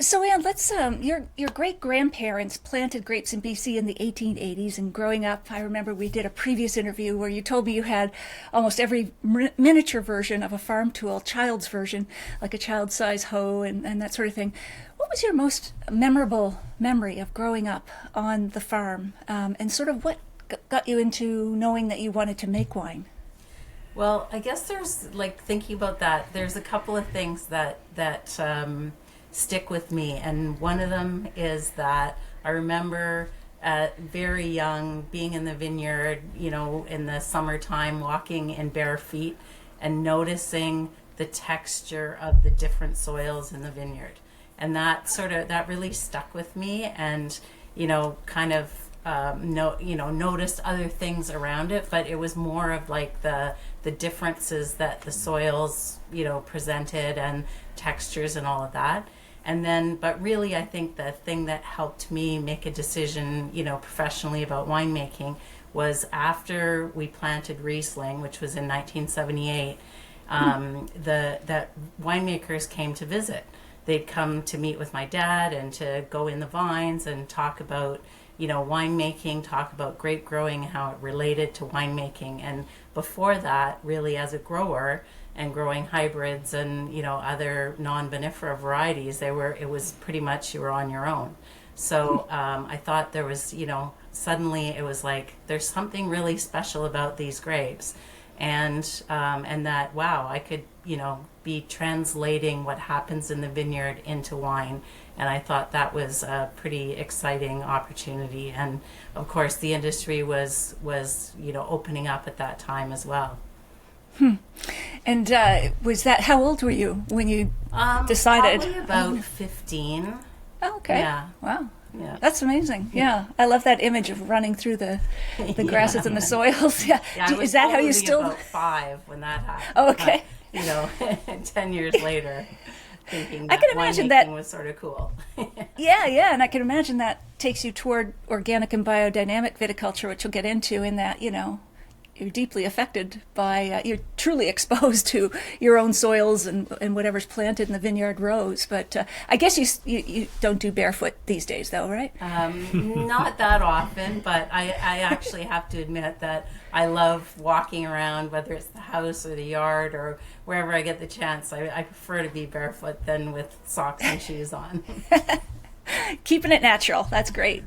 So, Anne, let's your great grandparents planted grapes in BC in the 1880s, and growing up, I remember we did a previous interview where you told me you had almost every miniature version of a farm tool, child's version, like a child-size hoe and that sort of thing. What was your most memorable memory of growing up on the farm, and sort of what got you into knowing that you wanted to make wine? Well, I guess there's like thinking about that. There's a couple of things that stick with me, and one of them is that I remember very young being in the vineyard, in the summertime, walking in bare feet and noticing the texture of the different soils in the vineyard, and that really stuck with me, and kind of noticed other things around it, but it was more of like the differences that the soils, presented, and textures and all of that. And then, but really, I think the thing that helped me make a decision, professionally about winemaking was after we planted Riesling, which was in 1978, the winemakers came to visit. They'd come to meet with my dad and to go in the vines and talk about winemaking, talk about grape growing, how it related to winemaking. And before that, really as a grower and growing hybrids and, other non-vinifera varieties, it was pretty much you were on your own. So I thought there was, suddenly it was like, there's something really special about these grapes. And that, wow, I could, be translating what happens in the vineyard into wine. And I thought that was a pretty exciting opportunity. And of course, the industry was opening up at that time as well. And was that, how old were you when you decided? Probably about 15. Oh, okay. Yeah. Wow. Yeah. That's amazing. Yeah. I love that image of running through the grasses and the soils. Yeah. Is that how you still? About 5 when that happened. Oh, okay. But, 10 years later, thinking I that can imagine that was sort of cool. Yeah, and I can imagine that takes you toward organic and biodynamic viticulture, which we'll get into, in that, you're deeply affected by, you're truly exposed to your own soils and whatever's planted in the vineyard rows. But I guess you don't do barefoot these days, though, right? Not that often, but I actually have to admit that I love walking around, whether it's the house or the yard or wherever I get the chance. I prefer to be barefoot than with socks and shoes on. Keeping it natural. That's great.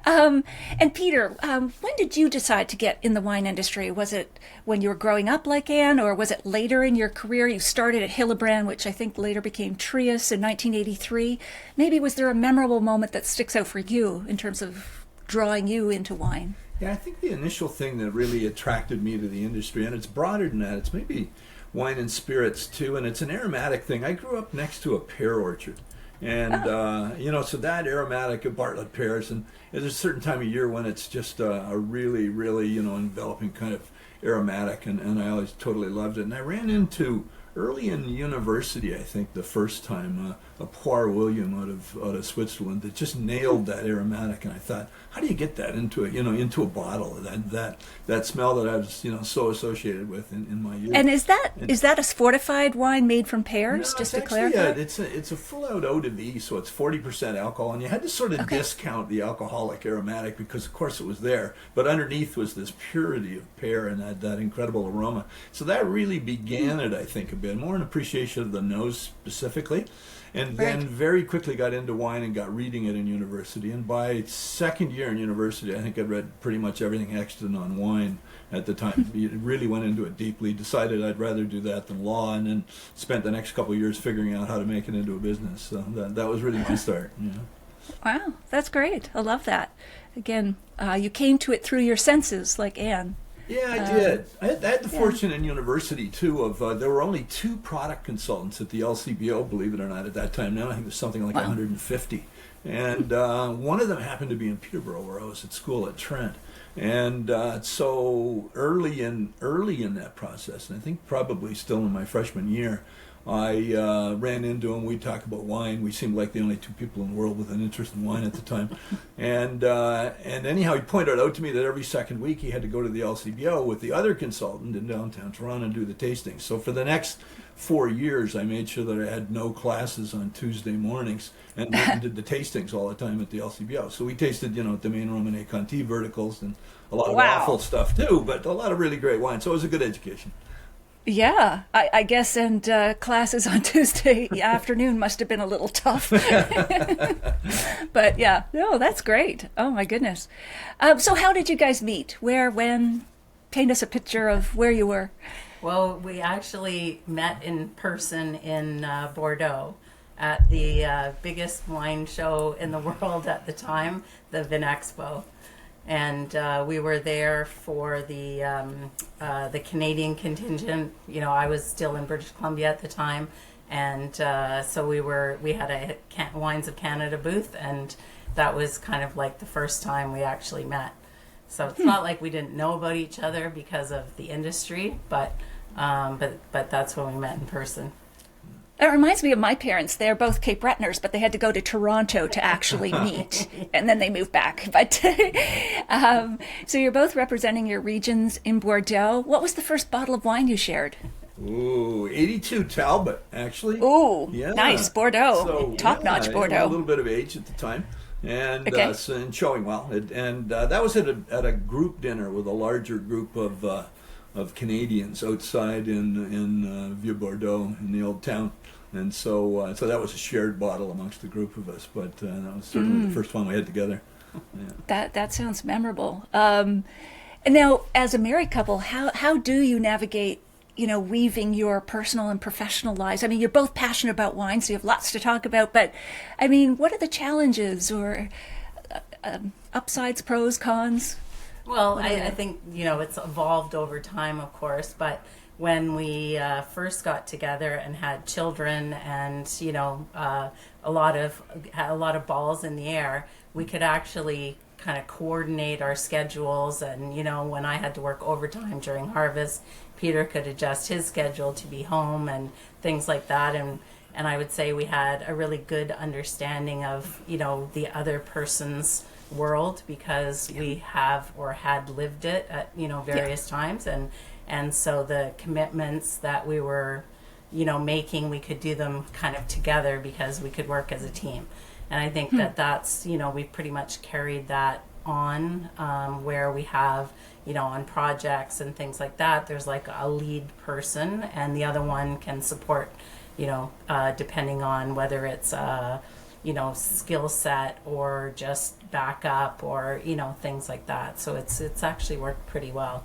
And Peter, when did you decide to get in the wine industry? Was it when you were growing up like Anne, or was it later in your career? You started at Hillebrand, which I think later became Trius in 1983. Maybe was there a memorable moment that sticks out for you in terms of drawing you into wine? Yeah, I think the initial thing that really attracted me to the industry, and it's broader than that, it's maybe wine and spirits too, and it's an aromatic thing. I grew up next to a pear orchard. And, so that aromatic of Bartlett pears, and there's a certain time of year when it's just a really, really, enveloping kind of aromatic, and I always totally loved it. And I ran into, early in university, I think, the first time, a Poire William out of Switzerland that just nailed that aromatic, and I thought, how do you get that into a bottle? That smell that I was so associated with in my youth. And is that a fortified wine made from pears? No, just to clarify. Yeah, it's a full out eau de vie, so it's 40% alcohol, and you had to sort of discount the alcoholic aromatic because, of course, it was there, but underneath was this purity of pear and that incredible aroma. So that really began it, I think, a bit more an appreciation of the nose specifically. And then very quickly got into wine and got reading it in university. And by second year in university, I think I'd read pretty much everything extant on wine at the time. Really went into it deeply, decided I'd rather do that than law, and then spent the next couple of years figuring out how to make it into a business. So that was really my start. Wow, that's great. I love that. Again, you came to it through your senses, like Anne. Yeah, I did. I had the fortune in university, too, of there were only 2 product consultants at the LCBO, believe it or not, at that time. Now I think there's something like 150. And one of them happened to be in Peterborough, where I was at school at Trent. And so early in that process, and I think probably still in my freshman year, I ran into him. We'd talk about wine. We seemed like the only two people in the world with an interest in wine at the time. And anyhow, he pointed out to me that every second week he had to go to the LCBO with the other consultant in downtown Toronto and do the tastings. So for the next 4 years, I made sure that I had no classes on Tuesday mornings and went and did the tastings all the time at the LCBO. So we tasted, Domaine Romanée Conti verticals and a lot of waffle stuff too, but a lot of really great wine. So it was a good education. Yeah, I guess, and classes on Tuesday afternoon must have been a little tough. But yeah, no, that's great. Oh my goodness. So how did you guys meet? Where, when? Paint us a picture of where you were. Well, we actually met in person in Bordeaux at the biggest wine show in the world at the time, the Vinexpo. And we were there for the Canadian contingent. I was still in British Columbia at the time, and so we had a Wines of Canada booth, and that was kind of like the first time we actually met. So it's not like we didn't know about each other because of the industry, but that's when we met in person. It reminds me of my parents. They're both Cape Bretoners, but they had to go to Toronto to actually meet, and then they moved back. But so you're both representing your regions in Bordeaux. What was the first bottle of wine you shared? Ooh, 82 Talbot, actually. Ooh, yeah. Nice. Bordeaux. So, Top-notch Bordeaux. A little bit of age at the time. And, okay. And showing well. And that was at a group dinner with a larger group of Canadians outside in Vieux-Bordeaux in the old town. And so that was a shared bottle amongst the group of us, but that was certainly the first one we had together. Yeah. That sounds memorable. And now, as a married couple, how do you navigate, weaving your personal and professional lives? I mean, you're both passionate about wine, so you have lots to talk about, but I mean, what are the challenges or upsides, pros, cons? Well, I think, it's evolved over time, of course, but when we first got together and had children and, a lot of balls in the air, we could actually kind of coordinate our schedules. And, when I had to work overtime during harvest, Peter could adjust his schedule to be home and things like that. And I would say we had a really good understanding of, the other person's world because we have or had lived it at, various times. And so the commitments that we were, making, we could do them kind of together because we could work as a team. And I think that's, we've pretty much carried that on where we have, on projects and things like that, there's like a lead person and the other one can support, depending on whether it's, skill set or just backup or, things like that. So it's actually worked pretty well.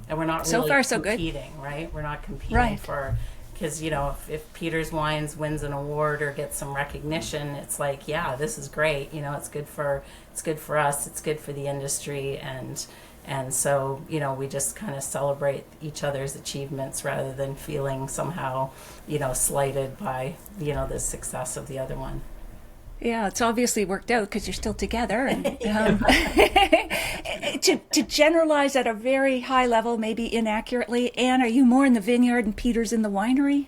And we're not really so far, so competing, good. Right? We're not competing for, because, if Peter's Wines wins an award or gets some recognition, it's like, yeah, this is great. It's good for us. It's good for the industry. And so, we just kind of celebrate each other's achievements rather than feeling somehow, slighted by, the success of the other one. Yeah, it's obviously worked out because you're still together. And to generalize at a very high level, maybe inaccurately, Anne, are you more in the vineyard and Peter's in the winery?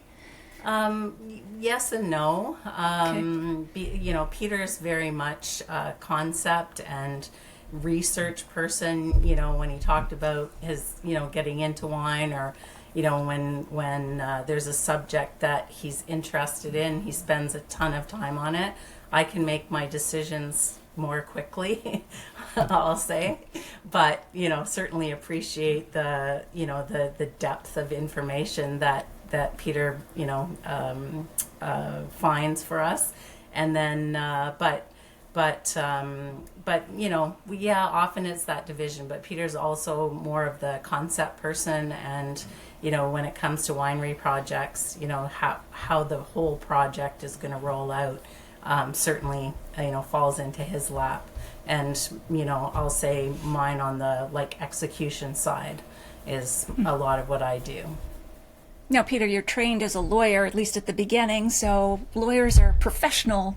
Yes and no. Okay. Peter's very much a concept and research person. When he talked about his, getting into wine or, when there's a subject that he's interested in, he spends a ton of time on it. I can make my decisions more quickly, I'll say, but certainly appreciate the depth of information that Peter finds for us, and then but often it's that division. But Peter's also more of the concept person, and when it comes to winery projects, how the whole project is going to roll out. Certainly, falls into his lap, and I'll say mine on the execution side is a lot of what I do. Now, Peter, you're trained as a lawyer, at least at the beginning, so lawyers are professional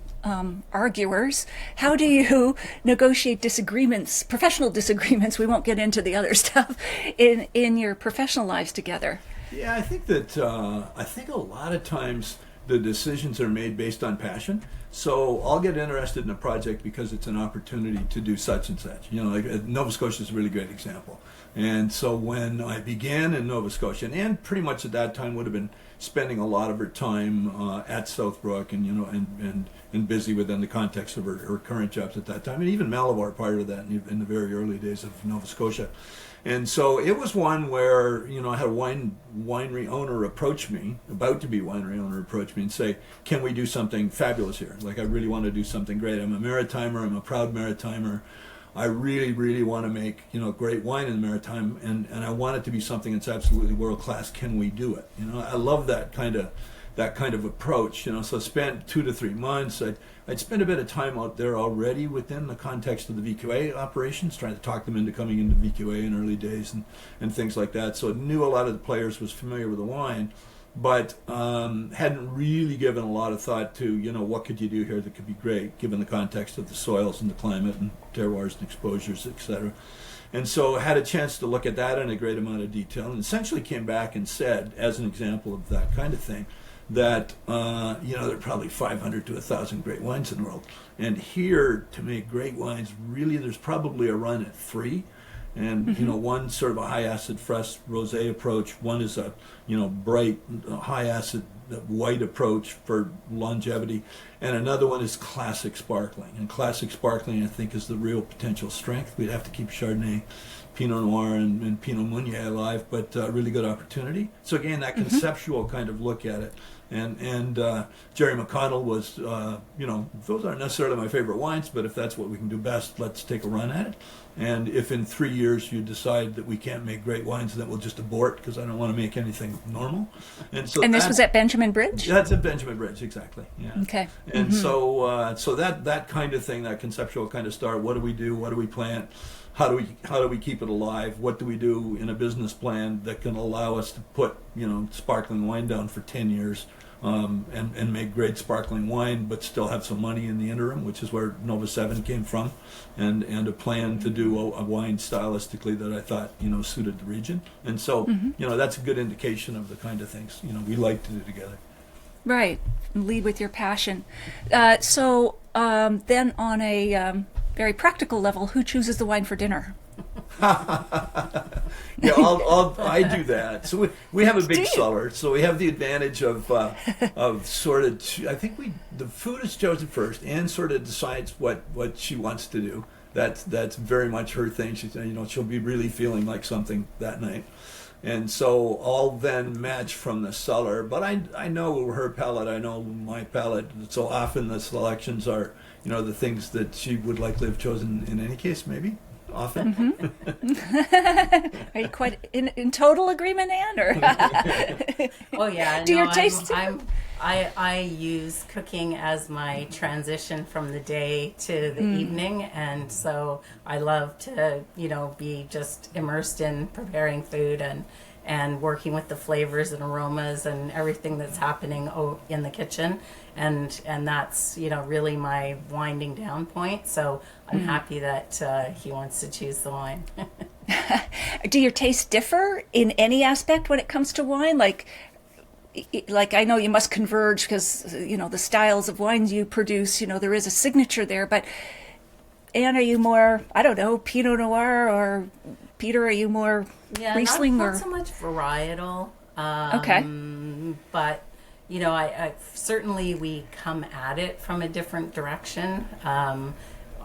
arguers. How do you negotiate disagreements, professional disagreements? We won't get into the other stuff in your professional lives together. Yeah, I think that a lot of times the decisions are made based on passion. So I'll get interested in a project because it's an opportunity to do such and such. You know, like Nova Scotia is a really great example. And so when I began in Nova Scotia, and Ann pretty much at that time would have been spending a lot of her time at Southbrook and, you know, and busy within the context of her current jobs at that time, and even Malabar part of that in the very early days of Nova Scotia. And so it was one where, you know, I had a winery owner approach me, about to be winery owner approach me and say, can we do something fabulous here? Like, I really want to do something great. I'm a Maritimer, I'm a proud Maritimer. I really, really want to make, you know, great wine in the Maritime, and I want it to be something that's absolutely world class. Can we do it? You know, I love that kind of approach. You know, so I spent 2 to 3 months. I'd spent a bit of time out there already within the context of the VQA operations, trying to talk them into coming into VQA in early days and things like that. So I knew a lot of the players, was familiar with the wine, but hadn't really given a lot of thought to, you know, what could you do here that could be great, given the context of the soils and the climate and terroirs and exposures, etc. And so I had a chance to look at that in a great amount of detail, and essentially came back and said, as an example of that kind of thing, that you know, there are probably 500 to 1,000 great wines in the world, and here to make great wines, really there's probably a run at 3. And you know, one sort of a high acid fresh rosé approach, one is a, you know, bright high acid white approach for longevity, and another one is classic sparkling. And classic sparkling, I think, is the real potential strength. We'd have to keep Chardonnay, Pinot Noir, and Pinot Meunier alive, but really good opportunity. So again, that conceptual kind of look at it. And Jerry McConnell was, you know, those aren't necessarily my favorite wines, but if that's what we can do best, let's take a run at it. And if in 3 years you decide that we can't make great wines, then we'll just abort, because I don't want to make anything normal. And so this was at Benjamin Bridge? That's at Benjamin Bridge, exactly. Yeah. Okay. And so that kind of thing, that conceptual kind of start. What do we do? What do we plant? How do we keep it alive? What do we do in a business plan that can allow us to put, you know, sparkling wine down for 10 years and make great sparkling wine, but still have some money in the interim, which is where Nova 7 came from, and a plan to do a wine stylistically that I thought, you know, suited the region. And so, you know, that's a good indication of the kind of things, you know, we like to do together. Right. Lead with your passion. So then on a very practical level, who chooses the wine for dinner? Yeah, I do that. So we have a big cellar, so we have the advantage of sort of. I think the food is chosen first, and sort of decides what she wants to do. That's very much her thing. She, you know, she'll be really feeling like something that night, and so I'll then match from the cellar. But I know her palate, I know my palate. So often the selections are, you know, the things that she would likely have chosen in any case, maybe. Often. Are you quite in total agreement, Ann? Or Oh yeah. Do your taste? I use cooking as my transition from the day to the evening, and so I love to, you know, be just immersed in preparing food and working with the flavors and aromas and everything that's happening in the kitchen, and that's, you know, really my winding down point. So I'm happy that he wants to choose the wine. Do your tastes differ in any aspect when it comes to wine? Like I know you must converge because, you know, the styles of wines you produce, you know, there is a signature there. But Anne, are you more, I don't know, Pinot Noir, or Peter, are you more Riesling? Not so much varietal. Okay. But, you know, I certainly we come at it from a different direction.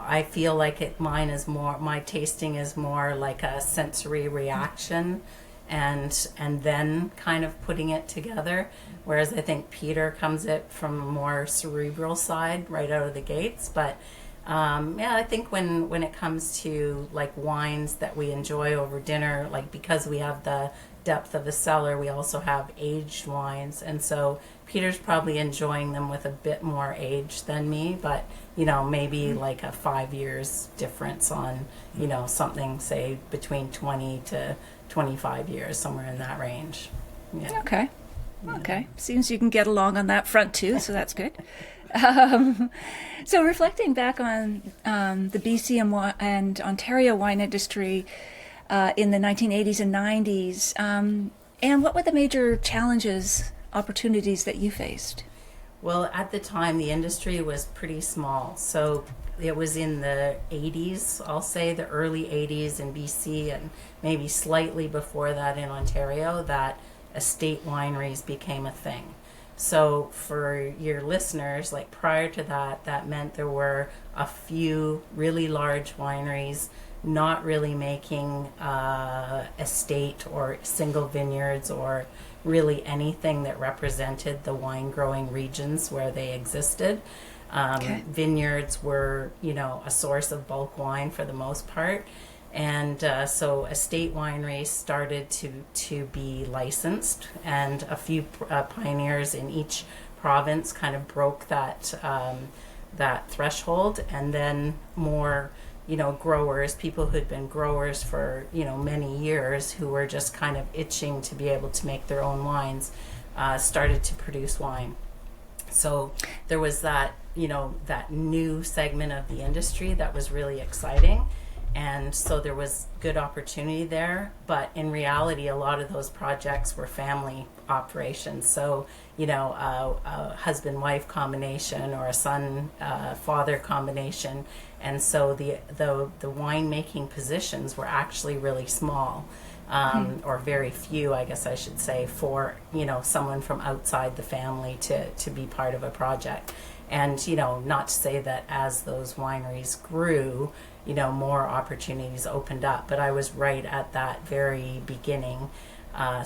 I feel like my tasting is more like a sensory reaction, and then kind of putting it together. Whereas I think Peter comes it from a more cerebral side right out of the gates. But yeah, I think when it comes to like wines that we enjoy over dinner, like because we have the depth of the cellar, we also have aged wines, and so Peter's probably enjoying them with a bit more age than me, but you know, maybe like a 5 years difference on, you know, something say between 20 to 25 years, somewhere in that range. Yeah. Okay. Okay. Seems you can get along on that front too, so that's good. So reflecting back on the BC and Ontario wine industry in the 1980s and 90s, and what were the major challenges, opportunities that you faced? Well, at the time, the industry was pretty small. So it was in the 80s, I'll say, the early 80s in BC, and maybe slightly before that in Ontario, that estate wineries became a thing. So for your listeners, like prior to that, that meant there were a few really large wineries not really making estate or single vineyards or really anything that represented the wine growing regions where they existed. Vineyards were, a source of bulk wine for the most part. And so estate wineries started to be licensed, and a few pioneers in each province kind of broke that threshold, and then more growers, people who'd been growers for many years, who were just kind of itching to be able to make their own wines, started to produce wine. So there was that that new segment of the industry that was really exciting. And so there was good opportunity there, but in reality, a lot of those projects were family operations. So, a husband-wife combination or a son-father combination. And so the winemaking positions were actually really small, or very few, I guess I should say, for, someone from outside the family to be part of a project. And, not to say that as those wineries grew, more opportunities opened up. But I was right at that very beginning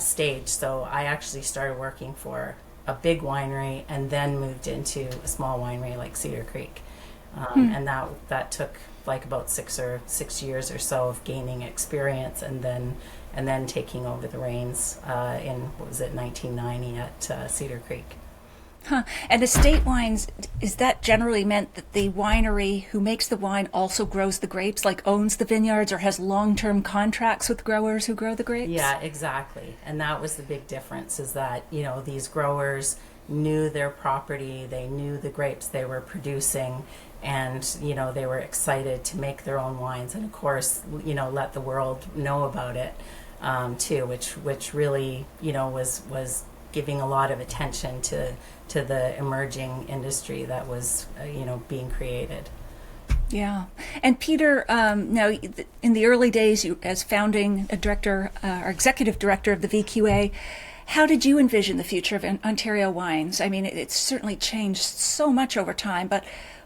stage. So I actually started working for a big winery and then moved into a small winery like Cedar Creek. And that took like about 6 years or so of gaining experience, and then taking over the reins in, 1990 at Cedar Creek. Huh. And estate wines, is that generally meant that the winery who makes the wine also grows the grapes, like owns the vineyards or has long-term contracts with growers who grow the grapes? Yeah, exactly. And that was the big difference, is that, these growers knew their property, they knew the grapes they were producing, and, they were excited to make their own wines. And of course, let the world know about it, too, which really, was giving a lot of attention to the emerging industry that was, being created. Yeah. And Peter, now in the early days, you, as founding director or executive director of the VQA, how did you envision the future of Ontario wines? I mean, it's certainly changed so much over time, but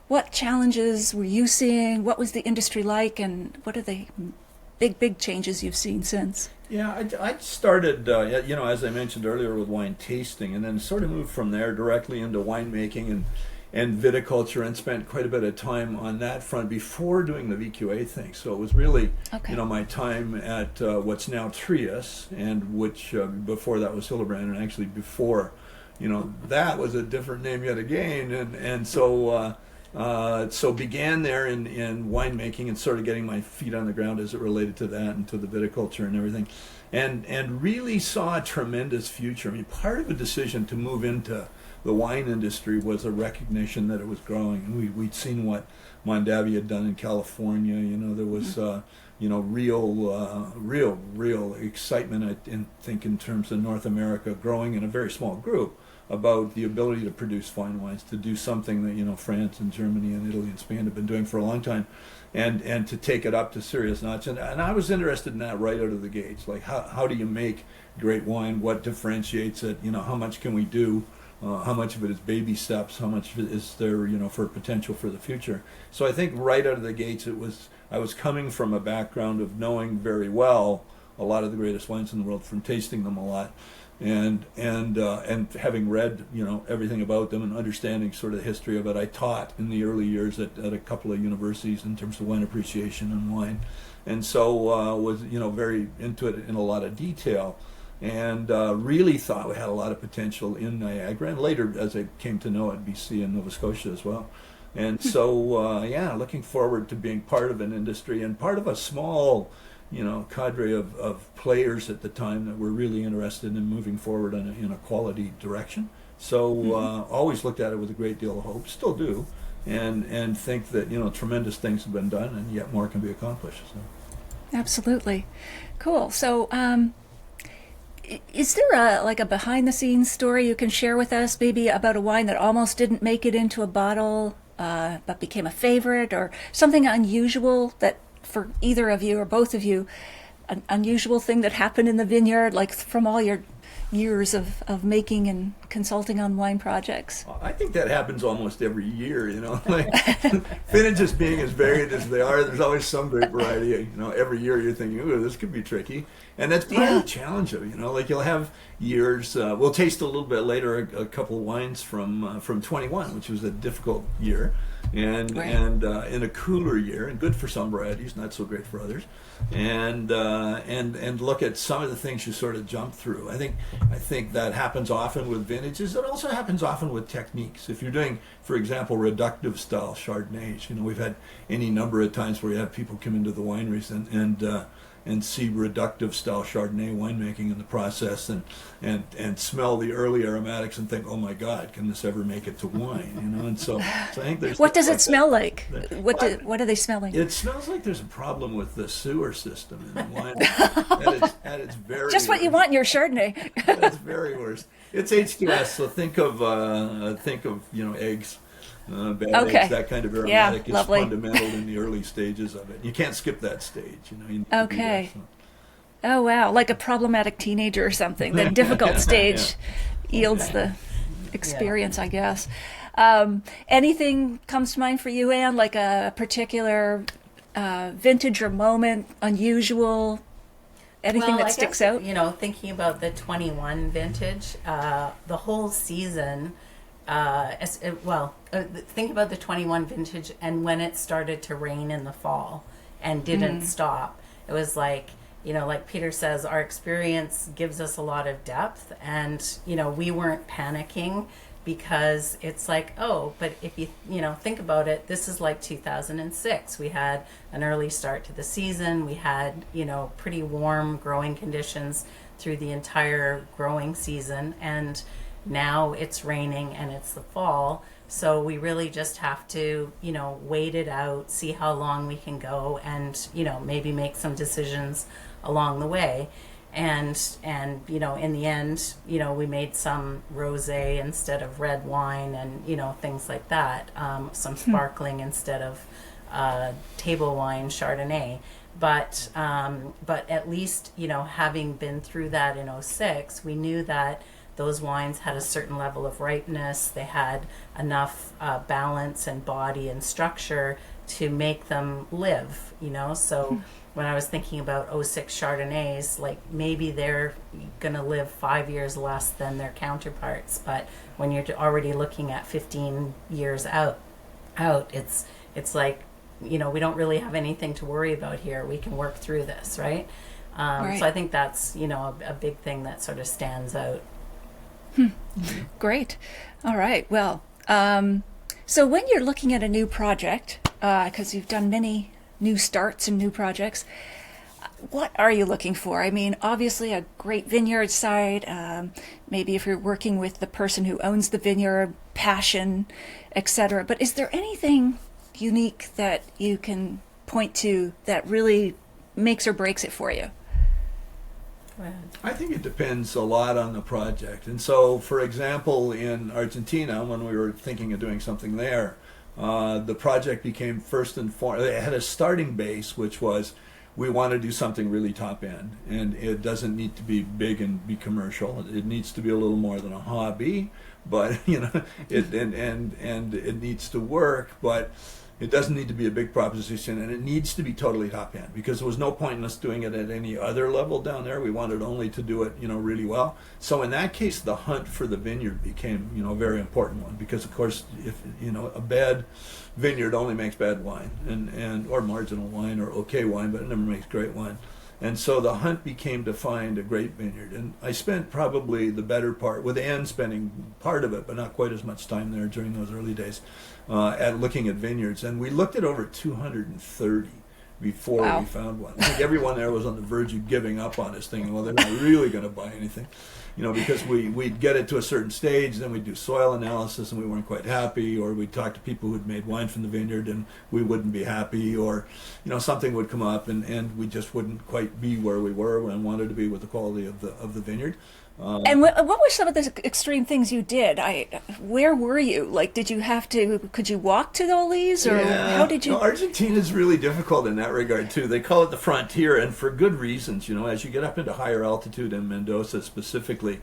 what challenges were you seeing? What was the industry like, and what are the big changes you've seen since? Yeah, I started, as I mentioned earlier, with wine tasting, and then sort of moved from there directly into winemaking and viticulture, and spent quite a bit of time on that front before doing the VQA thing. So it was really, my time at what's now Trius, and which before that was Hildebrand, and actually before, that was a different name yet again, and so. So began there in winemaking and sort of getting my feet on the ground as it related to that and to the viticulture and everything, and really saw a tremendous future. I mean, part of the decision to move into the wine industry was a recognition that it was growing, and we'd seen what Mondavi had done in California. There was real excitement, I think, in terms of North America growing in a very small group, about the ability to produce fine wines, to do something that France and Germany and Italy and Spain have been doing for a long time, and to take it up to serious notch. And I was interested in that right out of the gates. Like, how do you make great wine? What differentiates it? How much can we do? How much of it is baby steps? How much of it is there, for potential for the future? So I think right out of the gates, I was coming from a background of knowing very well a lot of the greatest wines in the world from tasting them a lot. And having read everything about them and understanding sort of the history of it, I taught in the early years at a couple of universities in terms of wine appreciation and wine, and so was very into it in a lot of detail, and really thought we had a lot of potential in Niagara, and later, as I came to know it, BC and Nova Scotia as well. And so looking forward to being part of an industry and part of a small cadre of players at the time that were really interested in moving forward in a quality direction. So always looked at it with a great deal of hope, still do, and think that tremendous things have been done, and yet more can be accomplished. So. Absolutely. Cool. So Is there a behind the scenes story you can share with us, maybe about a wine that almost didn't make it into a bottle, but became a favorite, or something unusual that for either of you or both of you, an unusual thing that happened in the vineyard, like from all your years of making and consulting on wine projects? I think that happens almost every year, like vintages being as varied as they are, there's always some great variety. Every year you're thinking, ooh, this could be tricky. And that's part of the challenge of, like you'll have years, we'll taste a little bit later a couple of wines from 21, which was a difficult year. And in a cooler year, and good for some varieties, not so great for others, and look at some of the things you sort of jump through. I think that happens often with vintages. It also happens often with techniques. If you're doing, for example, reductive style Chardonnays, we've had any number of times where you have people come into the wineries and see reductive style Chardonnay winemaking in the process, and smell the early aromatics and think, oh my God, can this ever make it to wine? And so I think there's. What does it smell like? What are they smelling? It smells like there's a problem with the sewer system in the wine. at its very just what worst. you want in your Chardonnay. At its very worst. It's H2S, so think of eggs. Bad eggs, that kind of aromatic is lovely. fundamental in the early stages of it. You can't skip that stage. You need to be there, so. Oh wow, like a problematic teenager or something. The difficult stage yields the experience, I guess. Anything comes to mind for you, Anne? Like a particular vintage or moment, unusual, anything that sticks out? Thinking about the 21 vintage, the whole season. Think about the 21 vintage and when it started to rain in the fall and didn't stop. It was like Peter says, our experience gives us a lot of depth, and we weren't panicking because it's like, oh, but if you think about it, this is like 2006. We had an early start to the season. We had pretty warm growing conditions through the entire growing season, and now it's raining and it's the fall, so we really just have to wait it out, see how long we can go, and maybe make some decisions along the way. And in the end, we made some rosé instead of red wine, and things like that, some sparkling instead of table wine Chardonnay. But at least having been through that in '06, we knew that those wines had a certain level of ripeness. They had enough balance and body and structure to make them live, So when I was thinking about '06 Chardonnays, like maybe they're going to live 5 years less than their counterparts. But when you're already looking at 15 years out, it's like, we don't really have anything to worry about here. We can work through this, right? Right. So I think that's, a big thing that sort of stands out. Great. All right. Well, so when you're looking at a new project, because you've done many new starts and new projects, what are you looking for? I mean, obviously a great vineyard site, maybe if you're working with the person who owns the vineyard, passion, etc. But is there anything unique that you can point to that really makes or breaks it for you? I think it depends a lot on the project. And so, for example, in Argentina, when we were thinking of doing something there, the project became first and foremost, it had a starting base, which was we want to do something really top end. And it doesn't need to be big and be commercial. It needs to be a little more than a hobby, but, and it needs to work, but it doesn't need to be a big proposition, and it needs to be totally top end, because there was no point in us doing it at any other level down there. We wanted only to do it, really well. So in that case, the hunt for the vineyard became, a very important one, because of course, if a bad vineyard only makes bad wine, and or marginal wine or okay wine, but it never makes great wine. And so the hunt became to find a great vineyard. And I spent probably the better part, with Ann spending part of it, but not quite as much time there during those early days, at looking at vineyards. And we looked at over 230 before Wow. we found one. I think everyone there was on the verge of giving up on us, thinking, well, they're not really going to buy anything. Because we'd get it to a certain stage, then we'd do soil analysis and we weren't quite happy, or we'd talk to people who'd made wine from the vineyard and we wouldn't be happy, or, something would come up and we just wouldn't quite be where we were and wanted to be with the quality of the vineyard. And what were some of the extreme things you did? Where were you? Like, could you walk to all these, or how did you? Argentina's really difficult in that regard too. They call it the frontier, and for good reasons. As you get up into higher altitude in Mendoza specifically,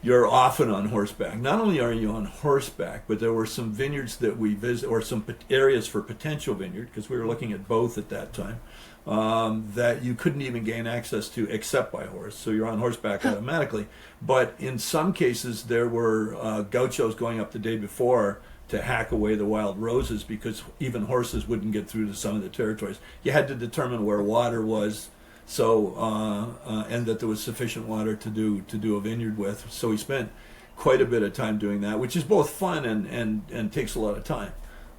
you're often on horseback. Not only are you on horseback, but there were some vineyards that we visit, or some areas for potential vineyard, because we were looking at both at that time, that you couldn't even gain access to except by horse. So you're on horseback automatically. But in some cases, there were gauchos going up the day before to hack away the wild roses, because even horses wouldn't get through to some of the territories. You had to determine where water was, and that there was sufficient water to do a vineyard with. So we spent quite a bit of time doing that, which is both fun and takes a lot of time.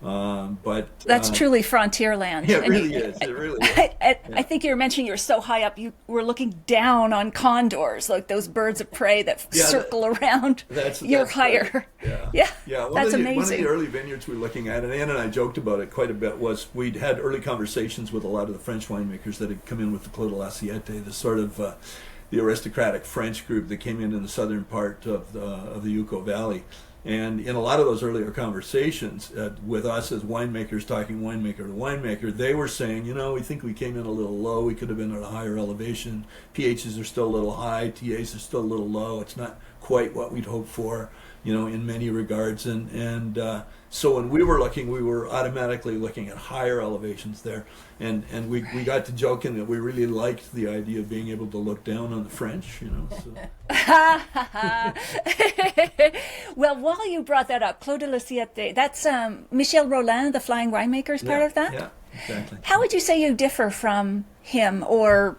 But That's truly frontier land. Yeah, it really is. It really is. I think you were mentioning you're so high up, you were looking down on condors, like those birds of prey that circle around. You're higher. Yeah. That's amazing. One of the early vineyards we were looking at, and Ann and I joked about it quite a bit, was we'd had early conversations with a lot of the French winemakers that had come in with the Clos de l'Assiette, the sort of the aristocratic French group that came in the southern part of the Uco Valley. And in a lot of those earlier conversations with us as winemakers talking winemaker to winemaker, they were saying, we think we came in a little low. We could have been at a higher elevation. pHs are still a little high. TAs are still a little low. It's not quite what we'd hoped for, in many regards. And so when we were looking, we were automatically looking at higher elevations there. And we got to joking that we really liked the idea of being able to look down on the French, So. Well, while you brought that up, Clos de l'Assiette, that's Michel Rollin, the Flying Winemaker, is part of that? Yeah, exactly. How would you say you differ from him or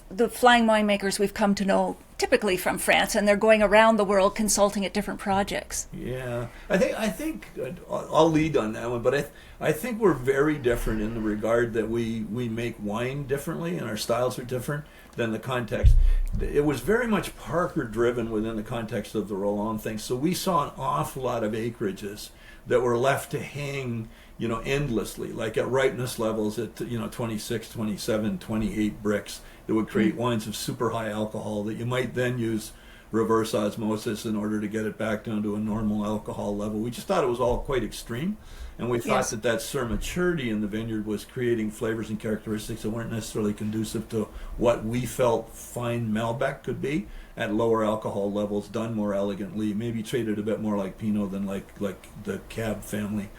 the flying winemakers we've come to know typically from France, and they're going around the world consulting at different projects? Yeah, I think I'll lead on that one, but I think we're very different in the regard that we make wine differently and our styles are different than the context. It was very much Parker driven within the context of the Roland thing. So we saw an awful lot of acreages that were left to hang, endlessly, like at ripeness levels at 26, 27, 28 bricks that would create wines of super high alcohol that you might then use reverse osmosis in order to get it back down to a normal alcohol level. We just thought it was all quite extreme. And we thought that maturity in the vineyard was creating flavors and characteristics that weren't necessarily conducive to what we felt fine Malbec could be at lower alcohol levels, done more elegantly, maybe treated a bit more like Pinot than like the Cab family.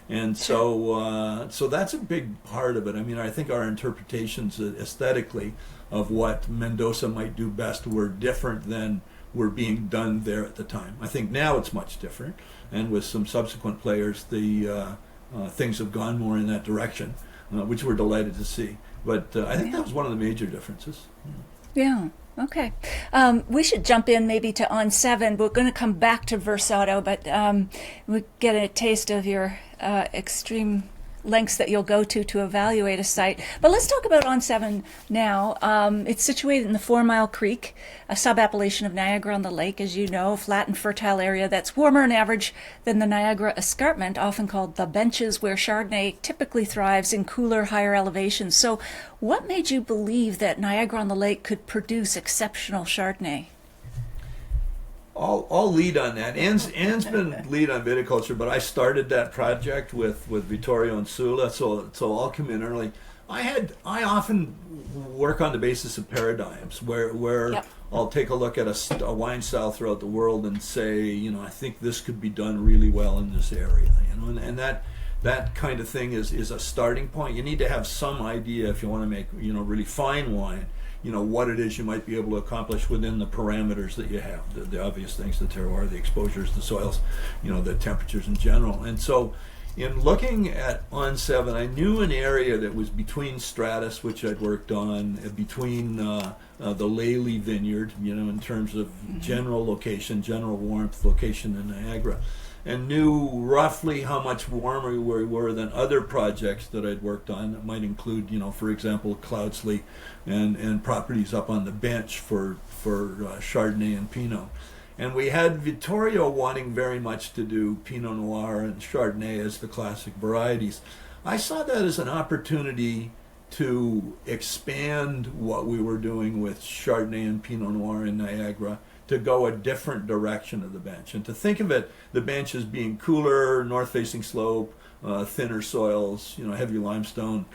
And so that's a big part of it. I mean, I think our interpretations aesthetically of what Mendoza might do best were different than were being done there at the time. I think now it's much different, and with some subsequent players, the things have gone more in that direction, which we're delighted to see. But I think that was one of the major differences. Yeah. Okay. We should jump in maybe to On 7. We're going to come back to Versato, but we get a taste of your extreme lengths that you'll go to evaluate a site. But let's talk about On 7 now. It's situated in the 4 Mile Creek, a sub-appellation of Niagara-on-the-Lake, as you know, a flat and fertile area that's warmer on average than the Niagara Escarpment, often called the benches, where Chardonnay typically thrives in cooler, higher elevations. So what made you believe that Niagara-on-the-Lake could produce exceptional Chardonnay? I'll lead on that. Ann's been lead on viticulture, but I started that project with Vittorio and Sula, so I'll come in early. I often work on the basis of paradigms where I'll take a look at a wine style throughout the world and say, I think this could be done really well in this area, and that kind of thing is a starting point. You need to have some idea if you want to make really fine wine, what it is you might be able to accomplish within the parameters that you have, the obvious things, the terroir, the exposures, the soils, the temperatures in general. And so in looking at On 7, I knew an area that was between Stratus, which I'd worked on, between the Lely vineyard, in terms of general location, general warmth, location in Niagara. and knew roughly how much warmer we were than other projects that I'd worked on. That might include, for example, Cloudsley and properties up on the bench for Chardonnay and Pinot. And we had Vittorio wanting very much to do Pinot Noir and Chardonnay as the classic varieties. I saw that as an opportunity to expand what we were doing with Chardonnay and Pinot Noir in Niagara, to go a different direction of the bench, and to think of it, the bench as being cooler, north-facing slope, thinner soils, heavy limestone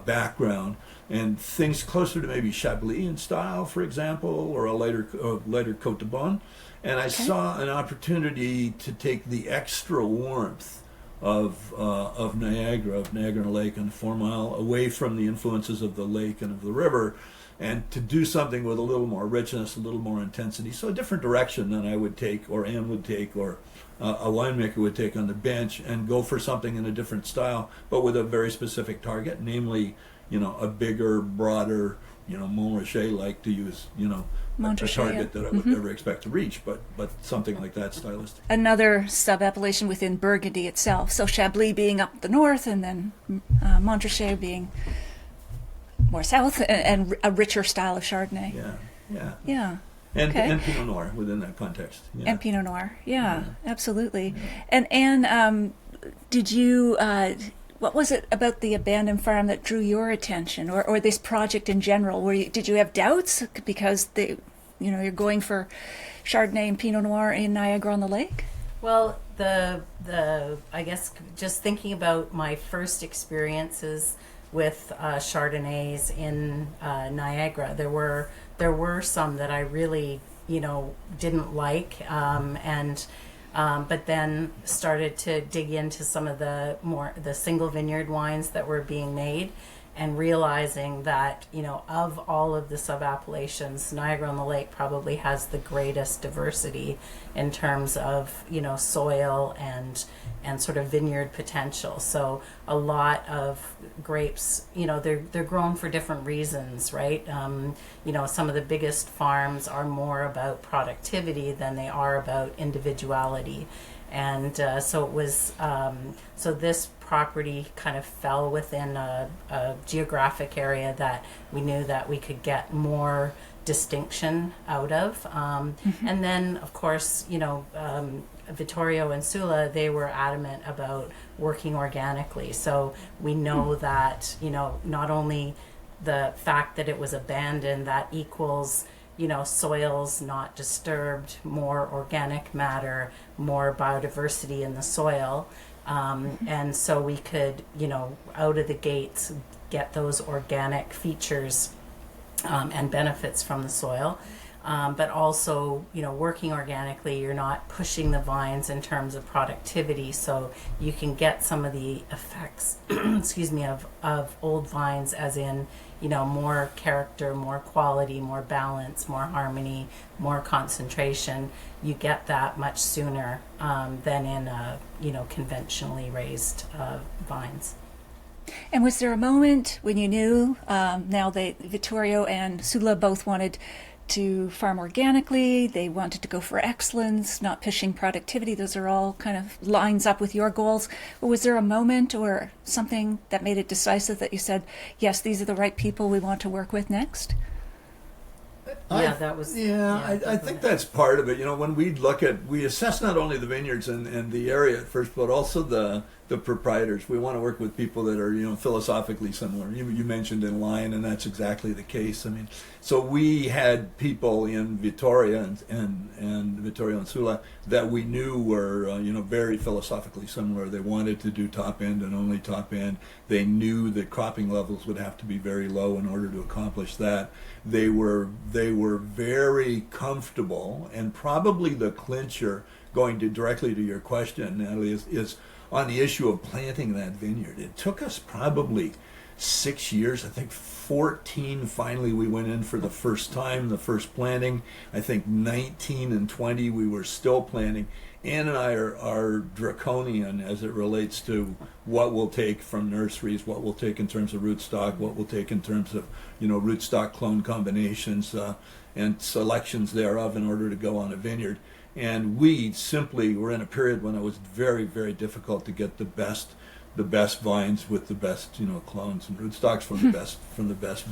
background, and things closer to maybe Chablis in style, for example, or a lighter Côte de Beaune. And I saw an opportunity to take the extra warmth of Niagara-on-the-Lake and 4 Mile away from the influences of the lake and of the river, and to do something with a little more richness, a little more intensity. So a different direction than I would take, or Ann would take, or a winemaker would take on the bench, and go for something in a different style, but with a very specific target, namely, a bigger, broader, Montrachet like to use, a target that I would never expect to reach, but something like that stylistic. Another sub-appellation within Burgundy itself. So Chablis being up the north, and then Montrachet being more south, and a richer style of Chardonnay. Yeah. And Pinot Noir within that context. Yeah. And Pinot Noir. Yeah. Absolutely. Yeah. And Anne, did you? What was it about the abandoned farm that drew your attention, or this project in general? Did you have doubts because you're going for Chardonnay and Pinot Noir in Niagara-on-the-Lake? Well, I guess just thinking about my first experiences with Chardonnays in Niagara, there were some that I really didn't like, but then started to dig into some of the single vineyard wines that were being made, and realizing that of all of the sub-appellations, Niagara-on-the-Lake probably has the greatest diversity in terms of soil and sort of vineyard potential. So a lot of grapes, they're grown for different reasons, right? Some of the biggest farms are more about productivity than they are about individuality. And so it was, so this property kind of fell within a geographic area that we knew that we could get more distinction out of. And then, of course, Vittorio and Sula, they were adamant about working organically. So we know that, not only the fact that it was abandoned, that equals soils not disturbed, more organic matter, more biodiversity in the soil. And so we could, out of the gates, get those organic features and benefits from the soil. But also, working organically, you're not pushing the vines in terms of productivity, so you can get some of the effects, of old vines, as in, more character, more quality, more balance, more harmony, more concentration. You get that much sooner than in, conventionally raised vines. And was there a moment when you knew, now that Vittorio and Sula both wanted to farm organically, they wanted to go for excellence, not pushing productivity, those are all kind of lines up with your goals, but was there a moment or something that made it decisive that you said, yes, these are the right people we want to work with next? I think that's part of it. When we assess not only the vineyards and the area at first, but also the proprietors. We want to work with people that are, philosophically similar. You mentioned in line, and that's exactly the case. So we had people in Vittorio and Vittorio and Sula that we knew were, very philosophically similar. They wanted to do top end and only top end. They knew that cropping levels would have to be very low in order to accomplish that. They were very comfortable, and probably the clincher, going directly to your question, Natalie, is on the issue of planting that vineyard. It took us probably 6 years. I think 14 finally we went in for the first time, the first planting. I think 19 and 20 we were still planting. Ann and I are draconian as it relates to what we'll take from nurseries, what we'll take in terms of rootstock, what we'll take in terms of rootstock clone combinations and selections thereof in order to go on a vineyard. And we simply were in a period when it was very, very difficult to get the best vines with the best, clones and rootstocks from the best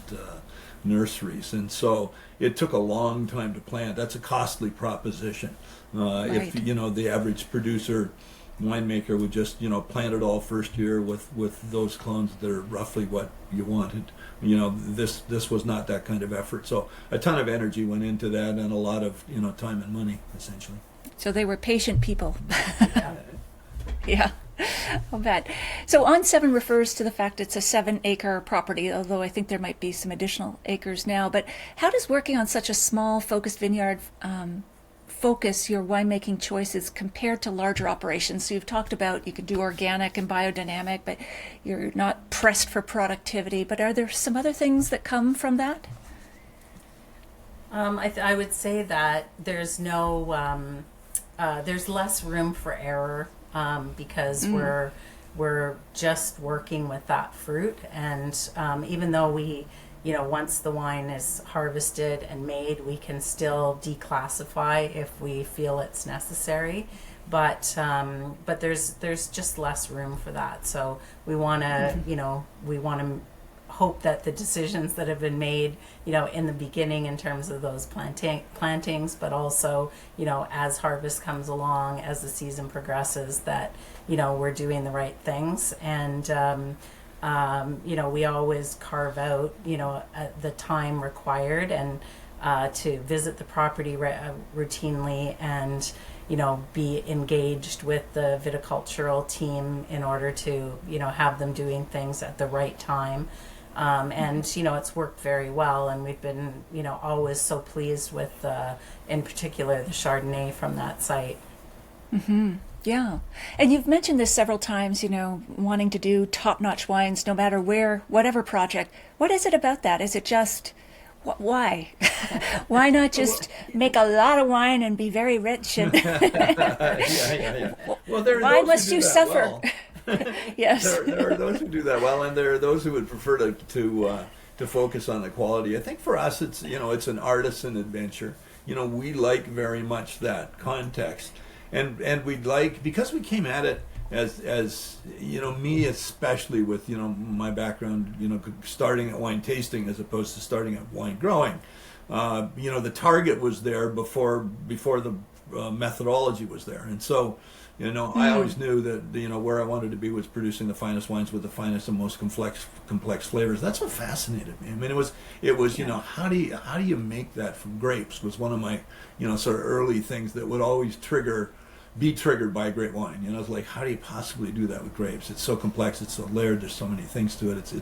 nurseries. And so it took a long time to plant. That's a costly proposition. Right. If the average producer winemaker would just plant it all first year with those clones that are roughly what you wanted. This was not that kind of effort. So a ton of energy went into that, and a lot of time and money, essentially. So they were patient people. Yeah. Yeah, I'll bet. So On 7 refers to the fact it's a 7-acre property, although I think there might be some additional acres now. But how does working on such a small, focused vineyard focus your winemaking choices compared to larger operations? So you've talked about you could do organic and biodynamic, but you're not pressed for productivity. But are there some other things that come from that? I would say that there's there's less room for error because we're just working with that fruit, and even though we, once the wine is harvested and made, we can still declassify if we feel it's necessary. But there's just less room for that. So we want to hope that the decisions that have been made, in the beginning in terms of those plantings, but also, as harvest comes along, as the season progresses, that, we're doing the right things. And, we always carve out, the time required and to visit the property routinely and, be engaged with the viticultural team in order to, have them doing things at the right time. And, it's worked very well, and we've been, always so pleased with, in particular, the Chardonnay from that site. Mm-hmm. Yeah. And you've mentioned this several times, wanting to do top-notch wines no matter where, whatever project. What is it about that? Is it just, why? Why not just make a lot of wine and be very rich? And Yeah. Well, why must you suffer? Yes. There are those who do that well, and there are those who would prefer to focus on the quality. I think for us, it's it's an artisan adventure. We like very much that context, and we'd like, because we came at it as me especially with my background, starting at wine tasting as opposed to starting at wine growing. The target was there before the methodology was there, and so. I always knew that where I wanted to be was producing the finest wines with the finest and most complex flavors. That's what fascinated me. I mean, it was how do you make that from grapes was one of my sort of early things that would always be triggered by a great wine. It's like, how do you possibly do that with grapes? It's so complex, it's so layered, there's so many things to it.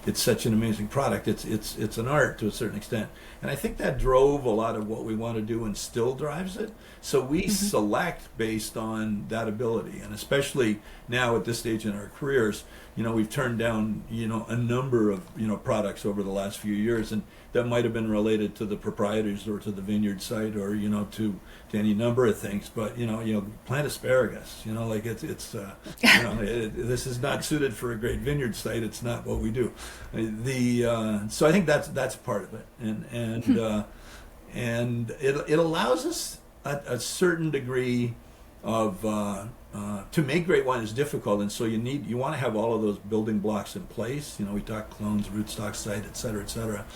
It's such an amazing product. It's an art to a certain extent. And I think that drove a lot of what we want to do and still drives it. So we select based on that ability, and especially now at this stage in our careers, we've turned down a number of products over the last few years, and that might have been related to the proprietors or to the vineyard site or to any number of things. But plant asparagus, this is not suited for a great vineyard site. It's not what we do. So I think that's part of it, and it allows us a certain degree of to make great wine is difficult, and so you want to have all of those building blocks in place. We talk clones, rootstock, site, et cetera,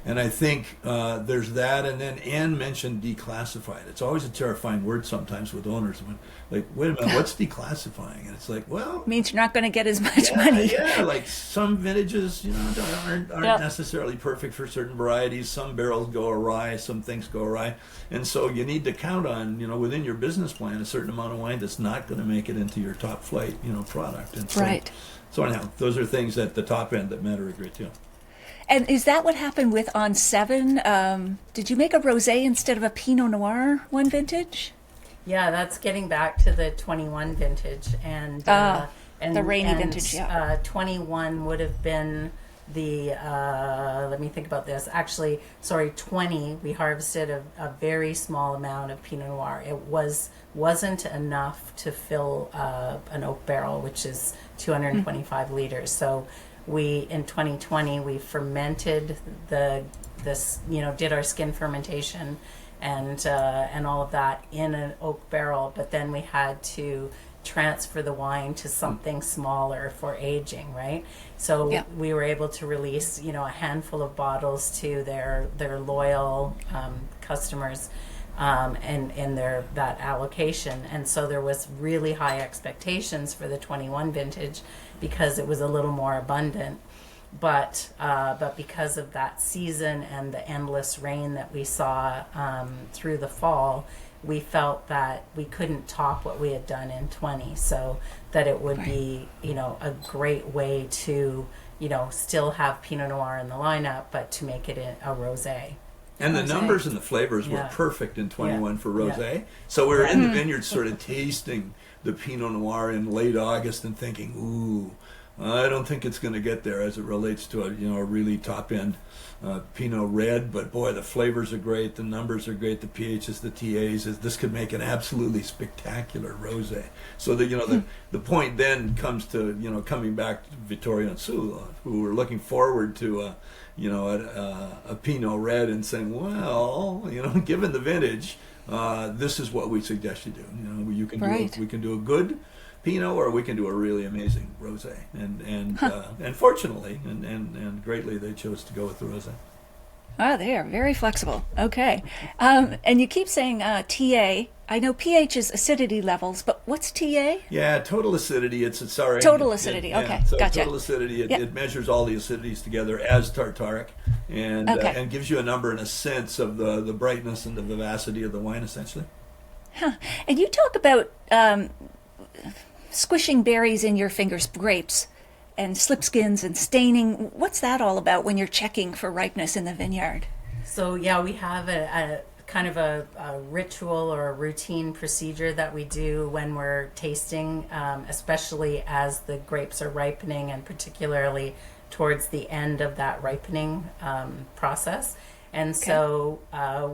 and I think there's that. And then Ann mentioned declassified. It's always a terrifying word sometimes with owners when, like, wait a minute, what's declassifying? And it's like, well, means you're not going to get as much money. Yeah, like some vintages, aren't necessarily perfect for certain varieties. Some barrels go awry, some things go awry, and so you need to count on, within your business plan, a certain amount of wine that's not going to make it into your top flight, product. And so, right. So anyhow, those are things at the top end that matter a great deal. And is that what happened with On 7? Did you make a rosé instead of a Pinot Noir one vintage? Yeah, that's getting back to the 21 vintage, and the rainy vintage. Yeah, 21 would have been the. Let me think about this. Actually, sorry, 20. We harvested a very small amount of Pinot Noir. It wasn't enough to fill an oak barrel, which is 225 liters. So we in 2020 we fermented did our skin fermentation. and all of that in an oak barrel. But then we had to transfer the wine to something smaller for aging, right? So Yeah. we were able to release, a handful of bottles to their loyal customers, and in their that allocation. And so there was really high expectations for the 21 vintage because it was a little more abundant. But because of that season and the endless rain that we saw through the fall, we felt that we couldn't top what we had done in 20. So that it would be, a great way to, still have Pinot Noir in the lineup, but to make it a rosé. And the Rosé. numbers and the flavors were Yeah. perfect in 21 for Yeah. rosé. So we were in the vineyard sort of tasting the Pinot Noir in late August and thinking, ooh, I don't think it's going to get there as it relates to a really top-end Pinot Red. But boy, the flavors are great, the numbers are great, the pHs, the TAs. This could make an absolutely spectacular rosé. So the point then comes to coming back to Vittorio and Sue, who were looking forward to a Pinot Red and saying, well, given the vintage, this is what we suggest you do. You can Right. we can do a good Pinot, or we can do a really amazing rosé. And fortunately and greatly, they chose to go with the rosé. Ah, they are very flexible. Okay. And you keep saying TA. I know pH is acidity levels, but what's TA? Yeah, total acidity. Sorry. Total acidity, okay, So gotcha. total acidity. Yep. It measures all the acidities together as tartaric, and Okay. and gives you a number and a sense of the brightness and the vivacity of the wine, essentially. And you talk about squishing berries in your fingers, grapes, and slip skins and staining. What's that all about when you're checking for ripeness in the vineyard? So yeah, we have a kind of a ritual or a routine procedure that we do when we're tasting, especially as the grapes are ripening, and particularly towards the end of that ripening process. And so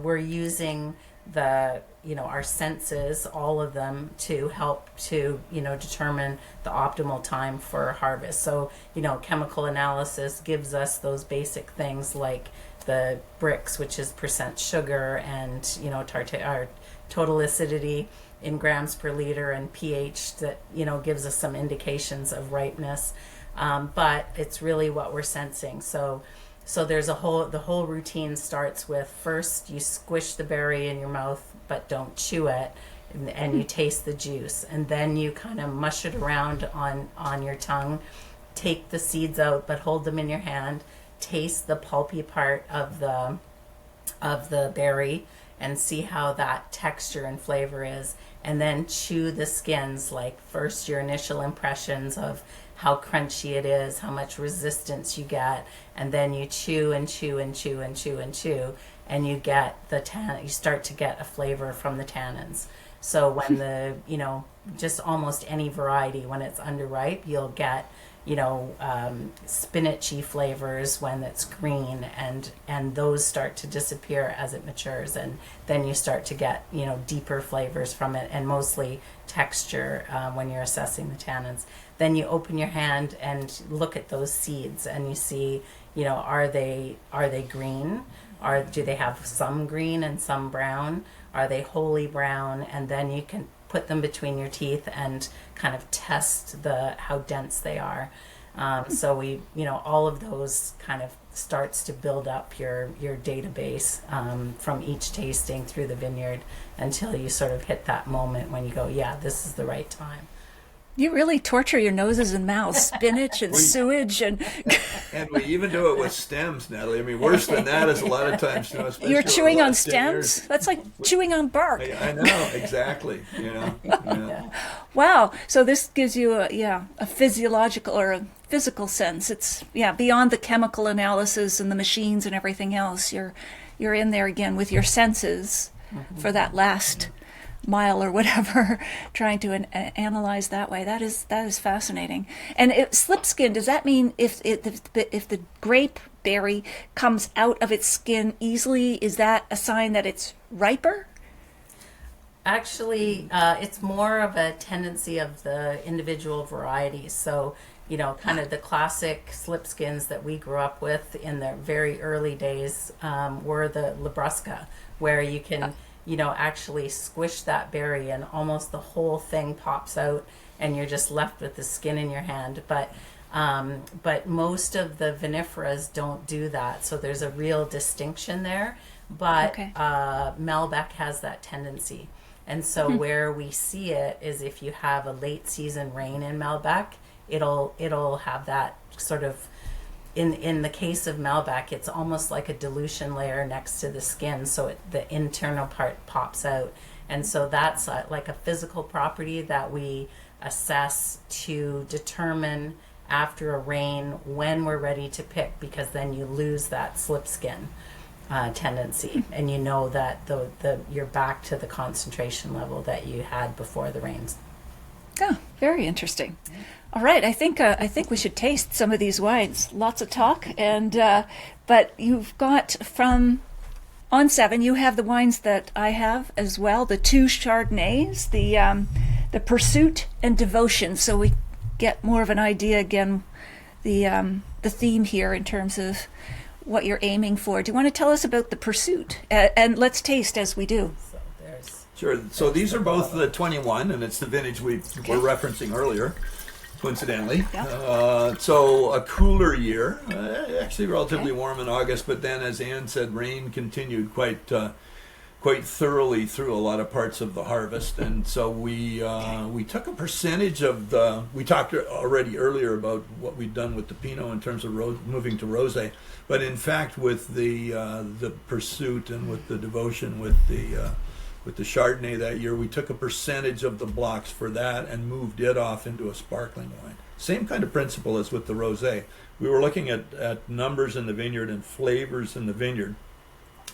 we're using our senses, all of them, to help to determine the optimal time for harvest. So chemical analysis gives us those basic things like the Brix, which is percent sugar, and our total acidity in grams per liter, and pH that gives us some indications of ripeness. But it's really what we're sensing. So there's the whole routine starts with, first you squish the berry in your mouth, but don't chew it, and you taste the juice, and then you kind of mush it around on your tongue, take the seeds out, but hold them in your hand, taste the pulpy part of the berry, and see how that texture and flavor is, and then chew the skins, like first your initial impressions of how crunchy it is, how much resistance you get, and then you chew and chew and chew and chew and chew, and you get you start to get a flavor from the tannins. So when just almost any variety, when it's underripe, you'll get spinachy flavors when it's green, and those start to disappear as it matures, and then you start to get deeper flavors from it, and mostly texture when you're assessing the tannins. Then you open your hand and look at those seeds, and you see are they green, do they have some green and some brown, are they wholly brown, and then you can put them between your teeth and kind of test how dense they are. So we, all of those kind of starts to build up your database from each tasting through the vineyard, until you sort of hit that moment when you go, yeah, this is the right time. You really torture your noses and mouths, spinach and sewage, and And we even do it with stems, Natalie. I mean, worse than that is a lot of times, especially you're over chewing the on last 10 years. stems? That's like chewing on bark. I know, exactly. Yeah. Wow. So this gives you a physiological or a physical sense. It's beyond the chemical analysis and the machines and everything else. You're in there again with your senses for that last mile or whatever, trying to analyze that way. That is fascinating. And slip skin, does that mean if the grape berry comes out of its skin easily, is that a sign that it's riper? Actually, it's more of a tendency of the individual varieties. So kind of the classic slip skins that we grew up with in the very early days were the Labrusca, where you can, actually squish that berry and almost the whole thing pops out and you're just left with the skin in your hand. But most of the vinifera's don't do that. So there's a real distinction there. But Malbec has that tendency. And so where we see it is if you have a late season rain in Malbec, it'll have that sort of, in the case of Malbec, it's almost like a dilution layer next to the skin, so the internal part pops out. And so that's like a physical property that we assess to determine after a rain when we're ready to pick, because then you lose that slip skin tendency, and that you're back to the concentration level that you had before the rains. Oh, very interesting. All right, I think we should taste some of these wines. Lots of talk, and but you've got from on 7. You have the wines that I have as well. The 2 Chardonnays, the Pursuit and Devotion. So we get more of an idea again, the theme here in terms of what you're aiming for. Do you want to tell us about the Pursuit? And let's taste as we do. Sure. So these are both the 21, and it's the vintage we were referencing earlier, coincidentally. Yeah. So a cooler year, actually relatively warm in August, but then, as Ann said, rain continued quite thoroughly through a lot of parts of the harvest, and so we took a percentage of the. We talked already earlier about what we'd done with the Pinot in terms of moving to rosé, but in fact with the Pursuit and with the Devotion with the Chardonnay that year, we took a percentage of the blocks for that and moved it off into a sparkling wine. Same kind of principle as with the rosé. We were looking at numbers in the vineyard and flavors in the vineyard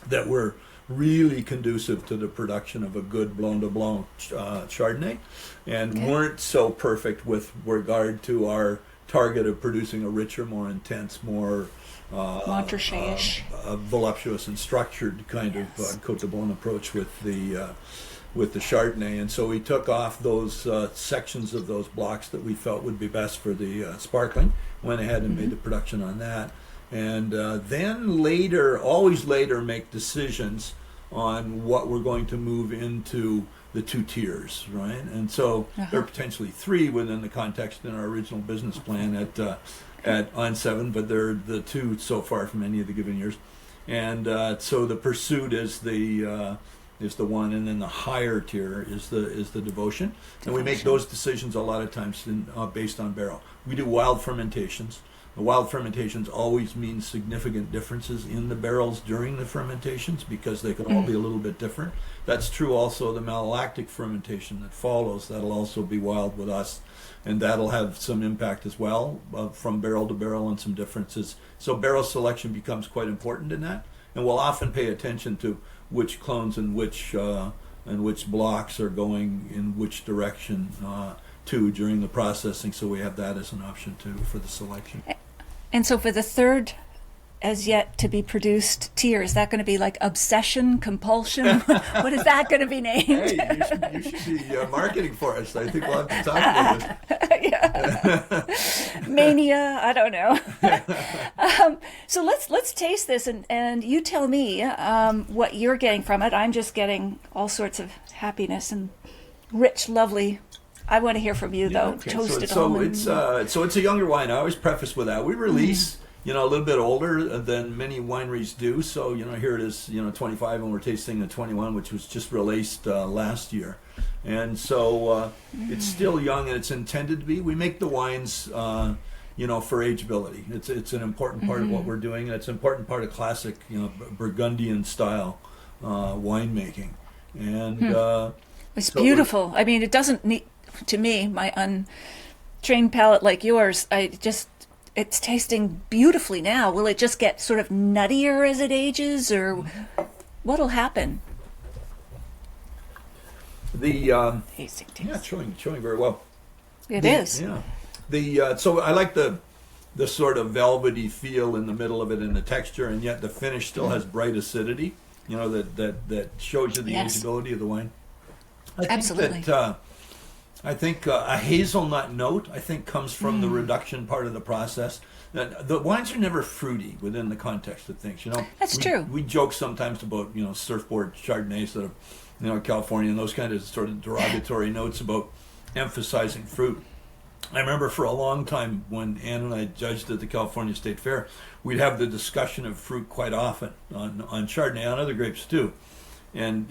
that were really conducive to the production of a good Blanc de Blanc Chardonnay, and weren't so perfect with regard to our target of producing a richer, more intense, more Montrachet-ish, voluptuous and structured kind of Côte de Beaune approach with the Chardonnay. And so we took off those sections of those blocks that we felt would be best for the sparkling, went ahead and made the production on that, and then always later make decisions on what we're going to move into the 2 tiers, right? And so there are potentially 3 within the context in our original business plan on 7, but they're the 2 so far from any of the given years. And so the Pursuit is the one, and then the higher tier is the Devotion. And we make those decisions a lot of times based on barrel. We do wild fermentations. The wild fermentations always mean significant differences in the barrels during the fermentations, because they can all be a little bit different. That's true also the malolactic fermentation that follows. That'll also be wild with us, and that'll have some impact as well from barrel to barrel and some differences. So barrel selection becomes quite important in that, and we'll often pay attention to which clones and which blocks are going in which direction during the processing, so we have that as an option too for the selection. And so for the 3rd as yet to be produced tier, is that going to be like Obsession, Compulsion? What is that going to be named? Hey, you should be marketing for us. I think we'll have to talk about this. Mania, I don't know. So let's taste this, and you tell me what you're getting from it. I'm just getting all sorts of happiness and rich, lovely. I want to hear from you, though. Okay. Toasted so almond. it's a younger wine. I always preface with that. We release, a little bit older than many wineries do. So, here it is, 25, and we're tasting a 21, which was just released last year. And so it's still young, and it's intended to be. We make the wines, for ageability. It's an important part of what we're doing, and it's an important part of classic, Burgundian style winemaking. And it's beautiful. I mean, it doesn't need. To me, my untrained palate like yours, it's tasting beautifully now. Will it just get sort of nuttier as it ages, or what'll happen? Tasting. Yeah, it's showing very well. It is. Yeah. So I like the sort of velvety feel in the middle of it in the texture, and yet the finish still has bright acidity, that shows you the ageability of the wine. I think Absolutely. I think a hazelnut note, I think, comes from the reduction part of the process. The wines are never fruity within the context of things. That's true. We joke sometimes about surfboard Chardonnays that are California and those kind of sort of derogatory notes about emphasizing fruit. I remember for a long time when Ann and I judged at the California State Fair, we'd have the discussion of fruit quite often on Chardonnay, on other grapes too, and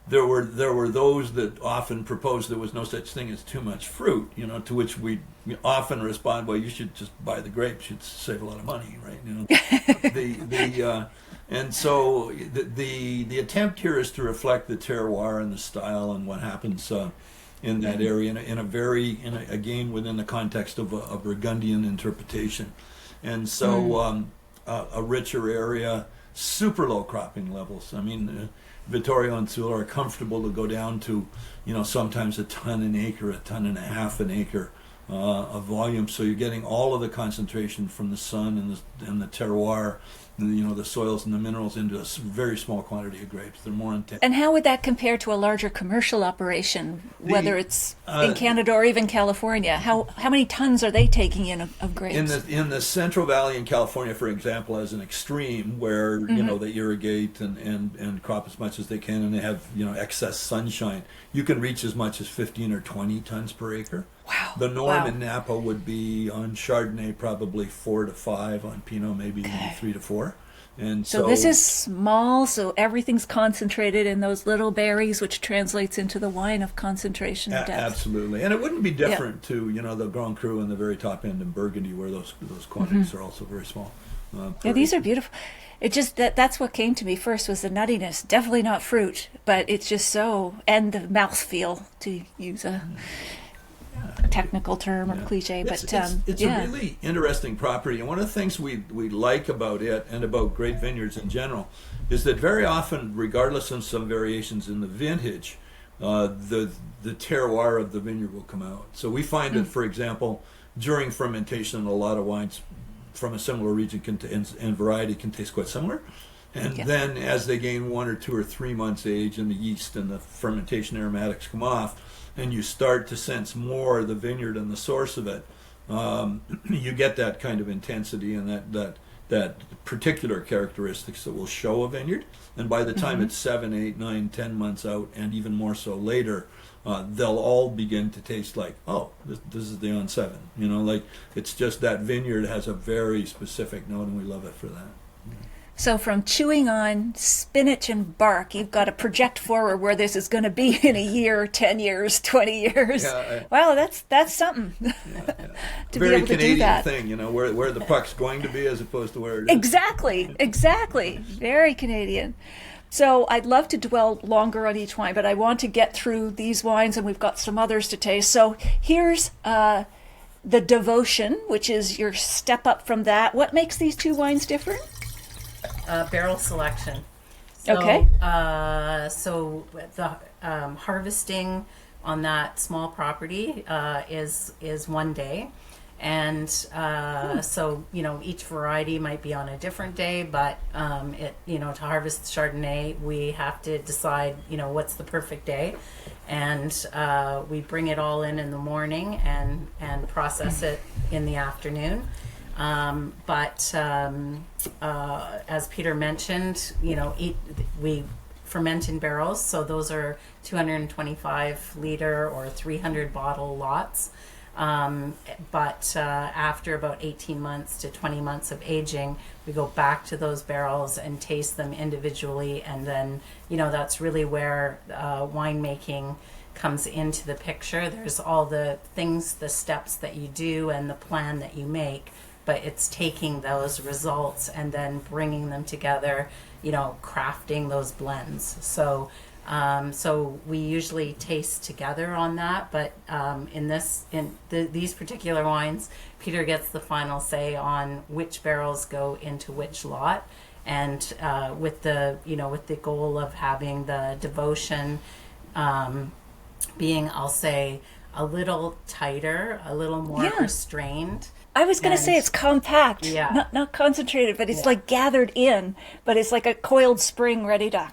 there were those that often proposed there was no such thing as too much fruit, to which we often respond, well, you should just buy the grapes, you'd save a lot of money, right? And so the attempt here is to reflect the terroir and the style and what happens in that area again within the context of a Burgundian interpretation, and so a richer area, super low cropping levels. I mean. Vittorio and Sula are comfortable to go down to, sometimes a ton an acre, a ton and a half an acre of volume. So you're getting all of the concentration from the sun and the terroir, the soils and the minerals into a very small quantity of grapes. They're more intense. And how would that compare to a larger commercial operation, whether it's in Canada or even California? How many tons are they taking in of grapes? In the Central Valley in California, for example, as an extreme where they irrigate and crop as much as they can, and they have excess sunshine, you can reach as much as 15 or 20 tons per acre. Wow. The norm in Napa would be on Chardonnay probably 4 to 5, on Pinot maybe 3 to 4. And so this is small, so everything's concentrated in those little berries, which translates into the wine of concentration and depth. Absolutely. And it wouldn't be different to, the Grand Cru and the very top end in Burgundy, where those quantities are also very small. These are beautiful. It just that's what came to me first was the nuttiness. Definitely not fruit, but it's just and the mouthfeel, to use a technical term or cliche, but it's a really interesting property, and one of the things we like about it and about great vineyards in general is that very often, regardless of some variations in the vintage, the terroir of the vineyard will come out. So we find that, for example, during fermentation, a lot of wines from a similar region and variety can taste quite similar. And then as they gain 1 or 2 or 3 months age and the yeast and the fermentation aromatics come off, and you start to sense more the vineyard and the source of it, you get that kind of intensity and that particular characteristics that will show a vineyard. And by the time it's 7, 8, 9, 10 months out, and even more so later, they'll all begin to taste like, this is the On7. Like it's just that vineyard has a very specific note, and we love it for that. So from chewing on spinach and bark, you've got to project forward where this is going to be in a year, 10 years, 20 years. Wow, that's something. To very be able to Canadian do that thing, where the puck's going to be as opposed to where it is. Exactly. Very Canadian. So I'd love to dwell longer on each wine, but I want to get through these wines, and we've got some others to taste. So here's the Devotion, which is your step up from that. What makes these two wines different? Barrel selection. So, okay. So the harvesting on that small property is 1 day, and so each variety might be on a different day. But to harvest Chardonnay, we have to decide what's the perfect day, and we bring it all in the morning and process it in the afternoon. But as Peter mentioned, we ferment in barrels, so those are 225 liter or 300 bottle lots. But after about 18 months to 20 months of aging, we go back to those barrels and taste them individually, and then that's really where winemaking comes into the picture. There's all the things, the steps that you do and the plan that you make, but it's taking those results and then bringing them together, crafting those blends. So we usually taste together on that, but these particular wines, Peter gets the final say on which barrels go into which lot, and with the goal of having the Devotion being, I'll say, a little tighter, a little more Yeah. restrained. I was going to say And- it's compact, Yeah. not concentrated, but it's Yeah. like gathered in, but it's like a coiled spring ready to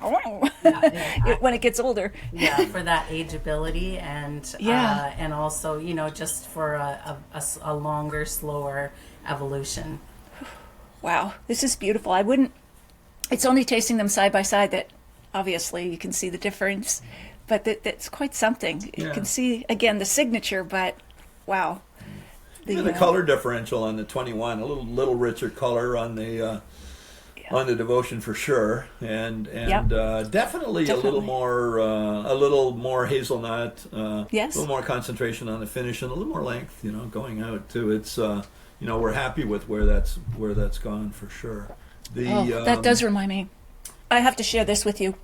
exactly. when it gets older. Yeah, for that ageability Yeah. and also, just for a longer, slower evolution. Wow, this is beautiful. I wouldn't. It's only tasting them side by side that obviously you can see the difference, but that's quite something. You Yeah. can see again the signature, but wow. The color differential on the 21, a little richer color on the devotion for sure, and Yep. definitely a little more hazelnut, Yes. a little more concentration on the finish, and a little more length. Going out too. It's we're happy with where that's gone for sure. That does remind me. I have to share this with you.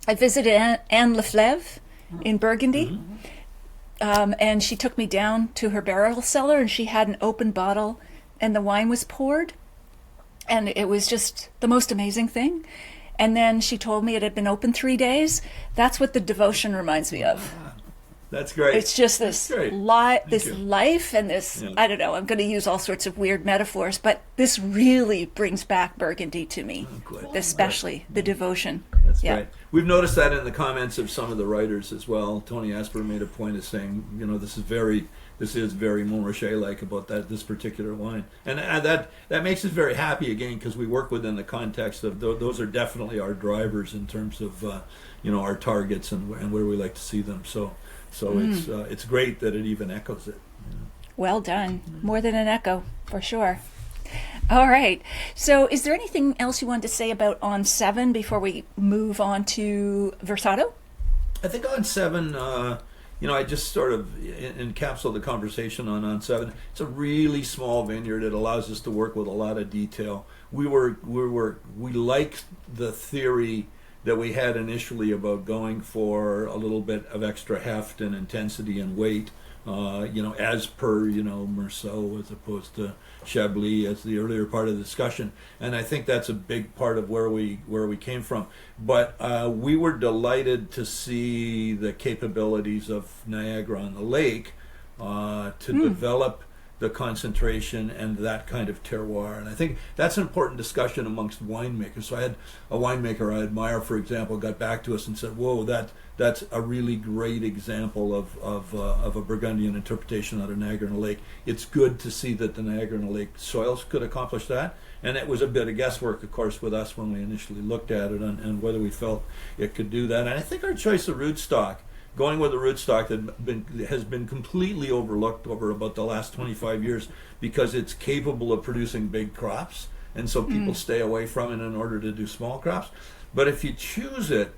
I visited Anne Leflèvre in Burgundy, and she took me down to her barrel cellar, and she had an open bottle, and the wine was poured, and it was just the most amazing thing. And then she told me it had been open 3 days. That's what the devotion reminds me of. That's great. It's just this Great. this you. life and this, Yeah. I don't know, I'm going to use all sorts of weird metaphors, but this really brings back Burgundy to me, good. especially the devotion. That's Yeah. right. We've noticed that in the comments of some of the writers as well. Tony Asper made a point of saying, this is very Montrachet-like about this particular wine, and that makes us very happy again because we work within the context of those are definitely our drivers in terms of our targets and where we like to see them. So it's great that it even echoes it. Well done. More than an echo, for sure. All right. So is there anything else you wanted to say about On 7 before we move on to Versato? I think On 7, I just sort of encapsulate the conversation on 7. It's a really small vineyard. It allows us to work with a lot of detail. We liked the theory that we had initially about going for a little bit of extra heft and intensity and weight, as per, Meursault as opposed to Chablis as the earlier part of the discussion. And I think that's a big part of where we came from. But we were delighted to see the capabilities of Niagara-on-the-Lake to develop the concentration and that kind of terroir. And I think that's an important discussion amongst winemakers. So I had a winemaker I admire, for example, got back to us and said, whoa, that's a really great example of a Burgundian interpretation out of Niagara-on-the-Lake. It's good to see that the Niagara-on-the-Lake soils could accomplish that. And it was a bit of guesswork, of course, with us when we initially looked at it and whether we felt it could do that. And I think our choice of rootstock, going with a rootstock that has been completely overlooked over about the last 25 years because it's capable of producing big crops, and so people stay away from it in order to do small crops. But if you choose it,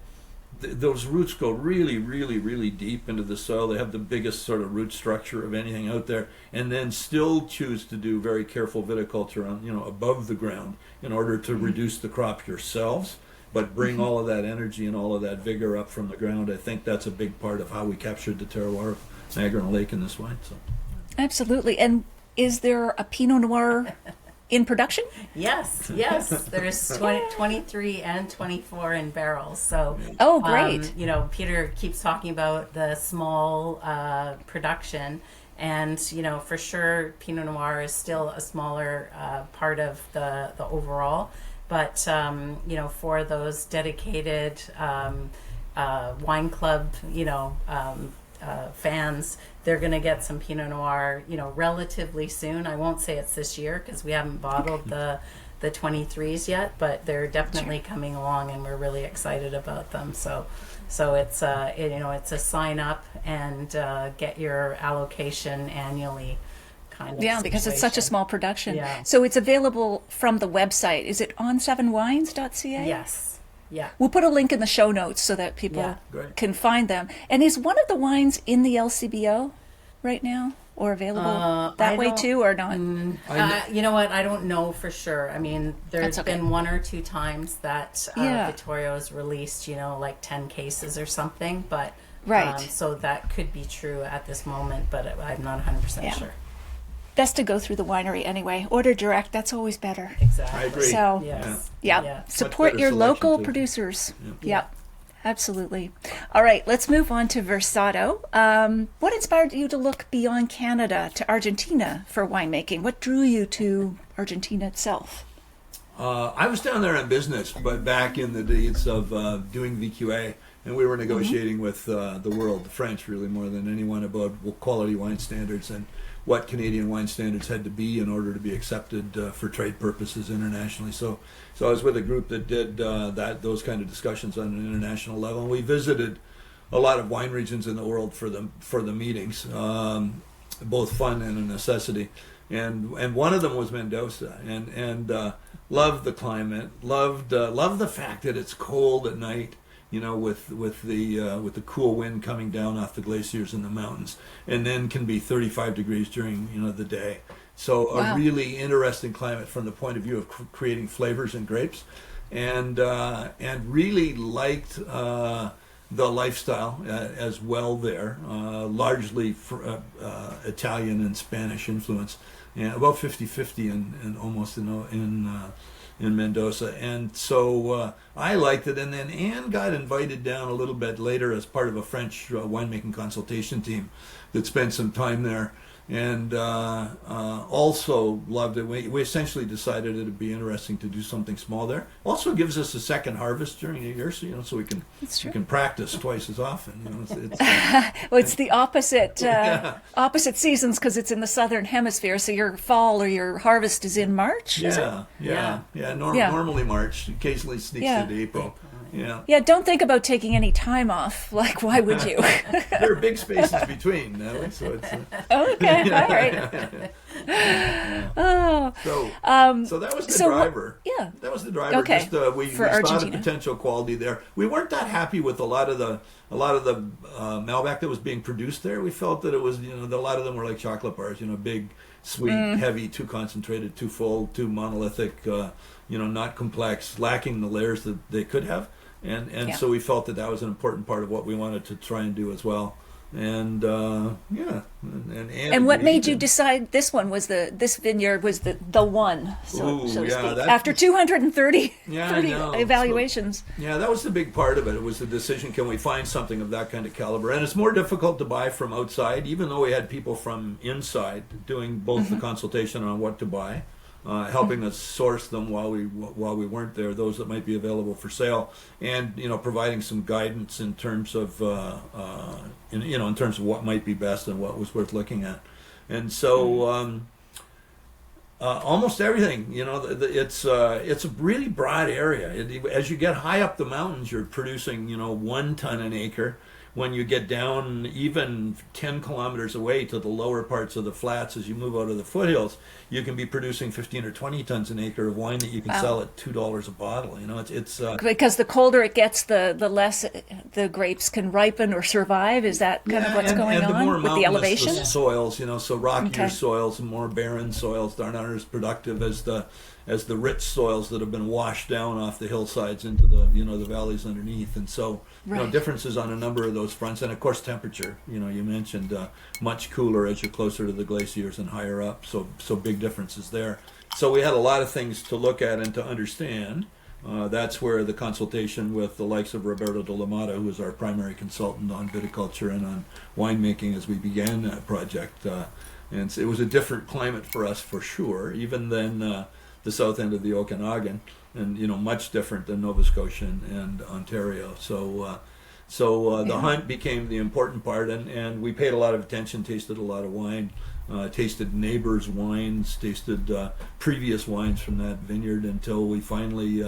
those roots go really, really, really deep into the soil. They have the biggest sort of root structure of anything out there, and then still choose to do very careful viticulture on, above the ground in order to reduce the crop yourselves, but bring all of that energy and all of that vigor up from the ground. I think that's a big part of how we captured the terroir of Niagara-on-the-Lake in this wine. So, Absolutely. And is there a Pinot Noir in production? Yes. There's 23 and 24 in barrels. So, Oh, great. Peter keeps talking about the small production, and for sure, Pinot Noir is still a smaller part of the overall. But for those dedicated wine club, fans, they're going to get some Pinot Noir, relatively soon. I won't say it's this year because we haven't bottled the 23s yet, but they're definitely coming along, and we're really excited about them. So it's it's a sign up and get your allocation annually. Kind of because it's such a situation. small production. Yeah. So it's available from the website. Is it on7wines.ca? Yes. Yeah. We'll put a link in the show notes so that people Yeah. Great. can find them. And is one of the wines in the LCBO right now or available that I way don't- too or not? You know what? I don't know for sure. I mean, there's That's okay. been one or two times that Yeah. Vittorio's released, like 10 cases or something. But Right. so that could be true at this moment, but I'm not 100% Yeah. sure. Best to go through the winery anyway. Order direct, that's always better. Exactly. I agree. So, Yes. yeah. Yeah. Support better your selection, local too. producers. Yeah. Yep. Absolutely. All right, let's move on to Versado. What inspired you to look beyond Canada to Argentina for winemaking? What drew you to Argentina itself? I was down there on business, but back in the days of doing VQA, and we were negotiating with the world, the French, really more than anyone, about quality wine standards and what Canadian wine standards had to be in order to be accepted for trade purposes internationally. So I was with a group that did those kind of discussions on an international level, and we visited a lot of wine regions in the world for the meetings, both fun and a necessity. And one of them was Mendoza, and loved the climate, loved the fact that it's cold at night, with the cool wind coming down off the glaciers in the mountains, and then can be 35 degrees during the day. So a really interesting climate from the point of view of creating flavors in grapes, and really liked the lifestyle as well there, largely Italian and Spanish influence, and about 50-50 and almost in Mendoza. And so I liked it. And then Anne got invited down a little bit later as part of a French winemaking consultation team that spent some time there, and also loved it. We essentially decided it would be interesting to do something small there. Also gives us a second harvest during the year, so we can practice twice as often. Well, it's the opposite opposite seasons because it's in the southern hemisphere. So your fall or your harvest is in March. Normally March, occasionally sneaks into April. Yeah, don't think about taking any time off. Like, why would you? There are big spaces between, Natalie, so it's... Okay, all right. Oh. So that was the driver. That was the driver. Okay. Just, we saw the Argentina. potential quality there. We weren't that happy with a lot of the Malbec that was being produced there. We felt that it was, a lot of them were like chocolate bars, big, sweet, heavy, too concentrated, too full, too monolithic, not complex, lacking the layers that they could have. And so we felt that was an important part of what we wanted to try and do as well. And what made you decide this vineyard was the one, so to speak, after 230 evaluations? Yeah, that was the big part of it. It was the decision: can we find something of that kind of caliber? And it's more difficult to buy from outside, even though we had people from inside doing both the consultation on what to buy, helping us source them while we weren't there, those that might be available for sale, and providing some guidance in terms of in terms of what might be best and what was worth looking at. And so almost everything, it's a really broad area. As you get high up the mountains, you're producing 1 ton an acre. When you get down even 10 kilometers away to the lower parts of the flats, as you move out of the foothills, you can be producing 15 or 20 tons an acre of wine that you can sell at $2 a bottle. It's because the colder it gets, the less the grapes can ripen or survive. Is that kind of what's going on? And the more with the elevation? The soils, so rockier soils and more barren soils aren't as productive as the rich soils that have been washed down off the hillsides into the the valleys underneath. And so differences on a number of those fronts, and of course temperature. You mentioned much cooler as you're closer to the glaciers and higher up, so big differences there. So we had a lot of things to look at and to understand. That's where the consultation with the likes of Roberto de la Mata, who was our primary consultant on viticulture and on winemaking as we began that project, and it was a different climate for us for sure, even than the south end of the Okanagan, and much different than Nova Scotia and Ontario. So the hunt became the important part, and we paid a lot of attention, tasted a lot of wine, tasted neighbors' wines, tasted previous wines from that vineyard until we finally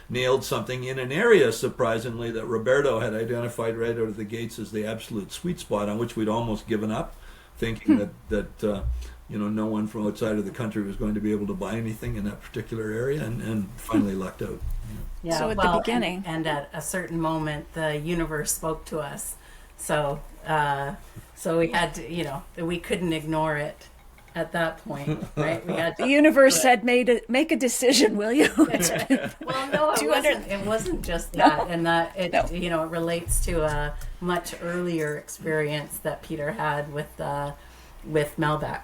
nailed something in an area, surprisingly, that Roberto had identified right out of the gates as the absolute sweet spot, on which we'd almost given up, thinking that no one from outside of the country was going to be able to buy anything in that particular area, and finally lucked out. Yeah, so at the beginning. And at a certain moment, the universe spoke to us. So we had to, we couldn't ignore it at that point, right? We had to, the universe said, make a decision, will you? Well, no, it wasn't just that. And that, it relates to a much earlier experience that Peter had with Malbec.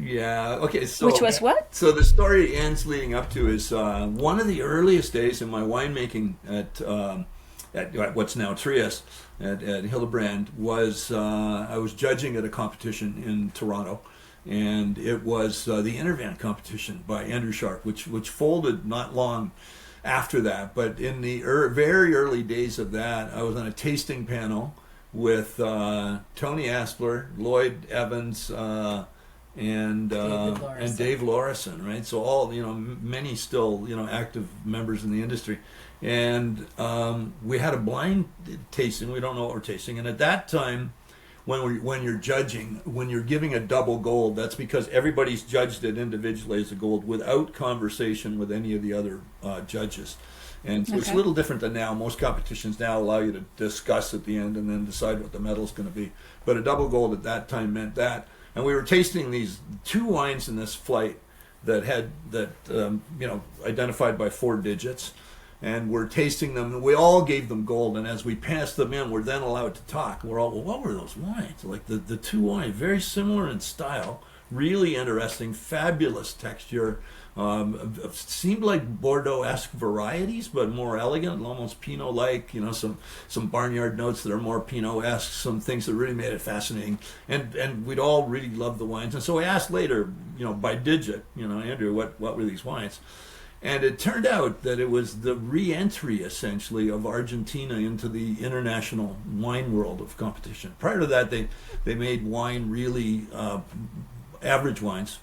Yeah, okay, so... Which was what? So the story ends leading up to is one of the earliest days in my winemaking at what's now Trias at Hildebrand was I was judging at a competition in Toronto, and it was the Intervent competition by Andrew Sharp, which folded not long after that. But in the very early days of that, I was on a tasting panel with Tony Aspler, Lloyd Evans, and Dave Lorison, right? So all, many still, active members in the industry. And we had a blind tasting. We don't know what we're tasting. And at that time, when you're judging, when you're giving a double gold, that's because everybody's judged it individually as a gold without conversation with any of the other judges. And so it's a little different than now. Most competitions now allow you to discuss at the end and then decide what the medal's going to be. But a double gold at that time meant that. And we were tasting these 2 wines in this flight that had identified by 4 digits, and we're tasting them. And we all gave them gold, and as we passed them in, we're then allowed to talk. We're all, well, what were those wines? Like the 2 wines, very similar in style, really interesting, fabulous texture. Seemed like Bordeaux-esque varieties, but more elegant, almost Pinot-like. Some barnyard notes that are more Pinot-esque, some things that really made it fascinating. And we'd all really loved the wines. And so I asked later, by digit, Andrew, what were these wines? And it turned out that it was the re-entry, essentially, of Argentina into the international wine world of competition. Prior to that, they made wine really average wines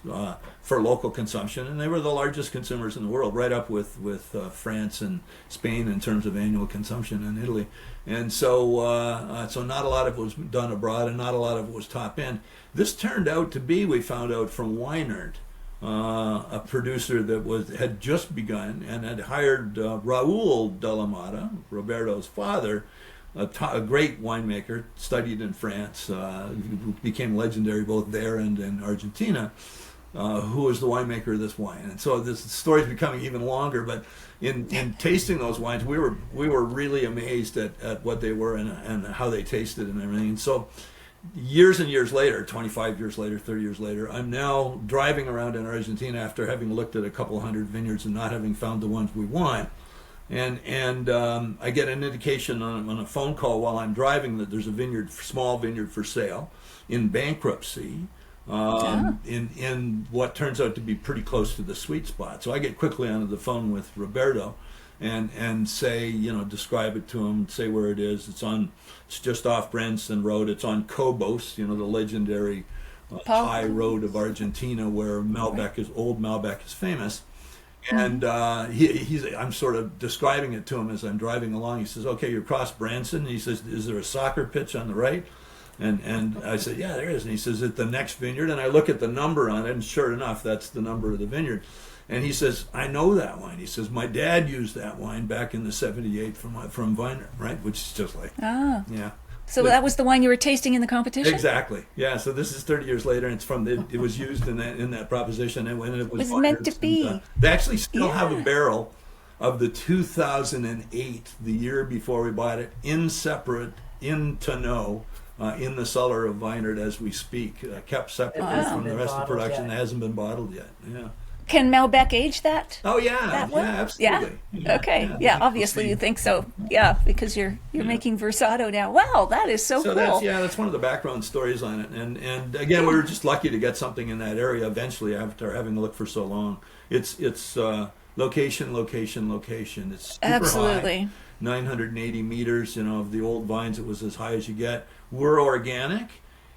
for local consumption, and they were the largest consumers in the world, right up with France and Spain in terms of annual consumption, and Italy. And so so not a lot of it was done abroad, and not a lot of it was top end. This turned out to be, we found out from Winery, a producer that had just begun and had hired Raul de la Mata, Roberto's father, a great winemaker, studied in France, became legendary both there and in Argentina, who was the winemaker of this wine. And so this story is becoming even longer, but in tasting those wines, we were really amazed at what they were and how they tasted and everything. And so years and years later, 25 years later, 30 years later, I'm now driving around in Argentina after having looked at a couple hundred vineyards and not having found the ones we want. And I get an indication on a phone call while I'm driving that there's a small vineyard for sale in bankruptcy, in what turns out to be pretty close to the sweet spot. So I get quickly onto the phone with Roberto and say, describe it to him, say where it is. It's just off Branson Road. It's on Cobos, the legendary high road of Argentina where old Malbec is famous. And I'm sort of describing it to him as I'm driving along. He says, okay, you're across Branson. He says, is there a soccer pitch on the right? And I said, yeah, there is. And he says, at the next vineyard. And I look at the number on it, and sure enough, that's the number of the vineyard. And he says, I know that wine. He says, my dad used that wine back in the 78 from Vineyard, right? Which is just like, yeah. So that was the wine you were tasting in the competition? Exactly. Yeah. So this is 30 years later, and it was used in that proposition, and when it was meant to be. They actually still have a barrel of the 2008, the year before we bought it, in tonneau, in the cellar of Vineyard as we speak, kept separate from the rest of the production. It hasn't been bottled yet. Yeah. Can Malbec age that? Oh yeah, that one? Absolutely. Yeah? Okay, yeah, obviously you think so. Yeah, because you're making Versado now. Wow, that is so cool. That's one of the background stories on it. And again, we were just lucky to get something in that area eventually after having looked for so long. It's location. It's super absolutely high, 980 meters. Of the old vines, it was as high as you get. We're organic.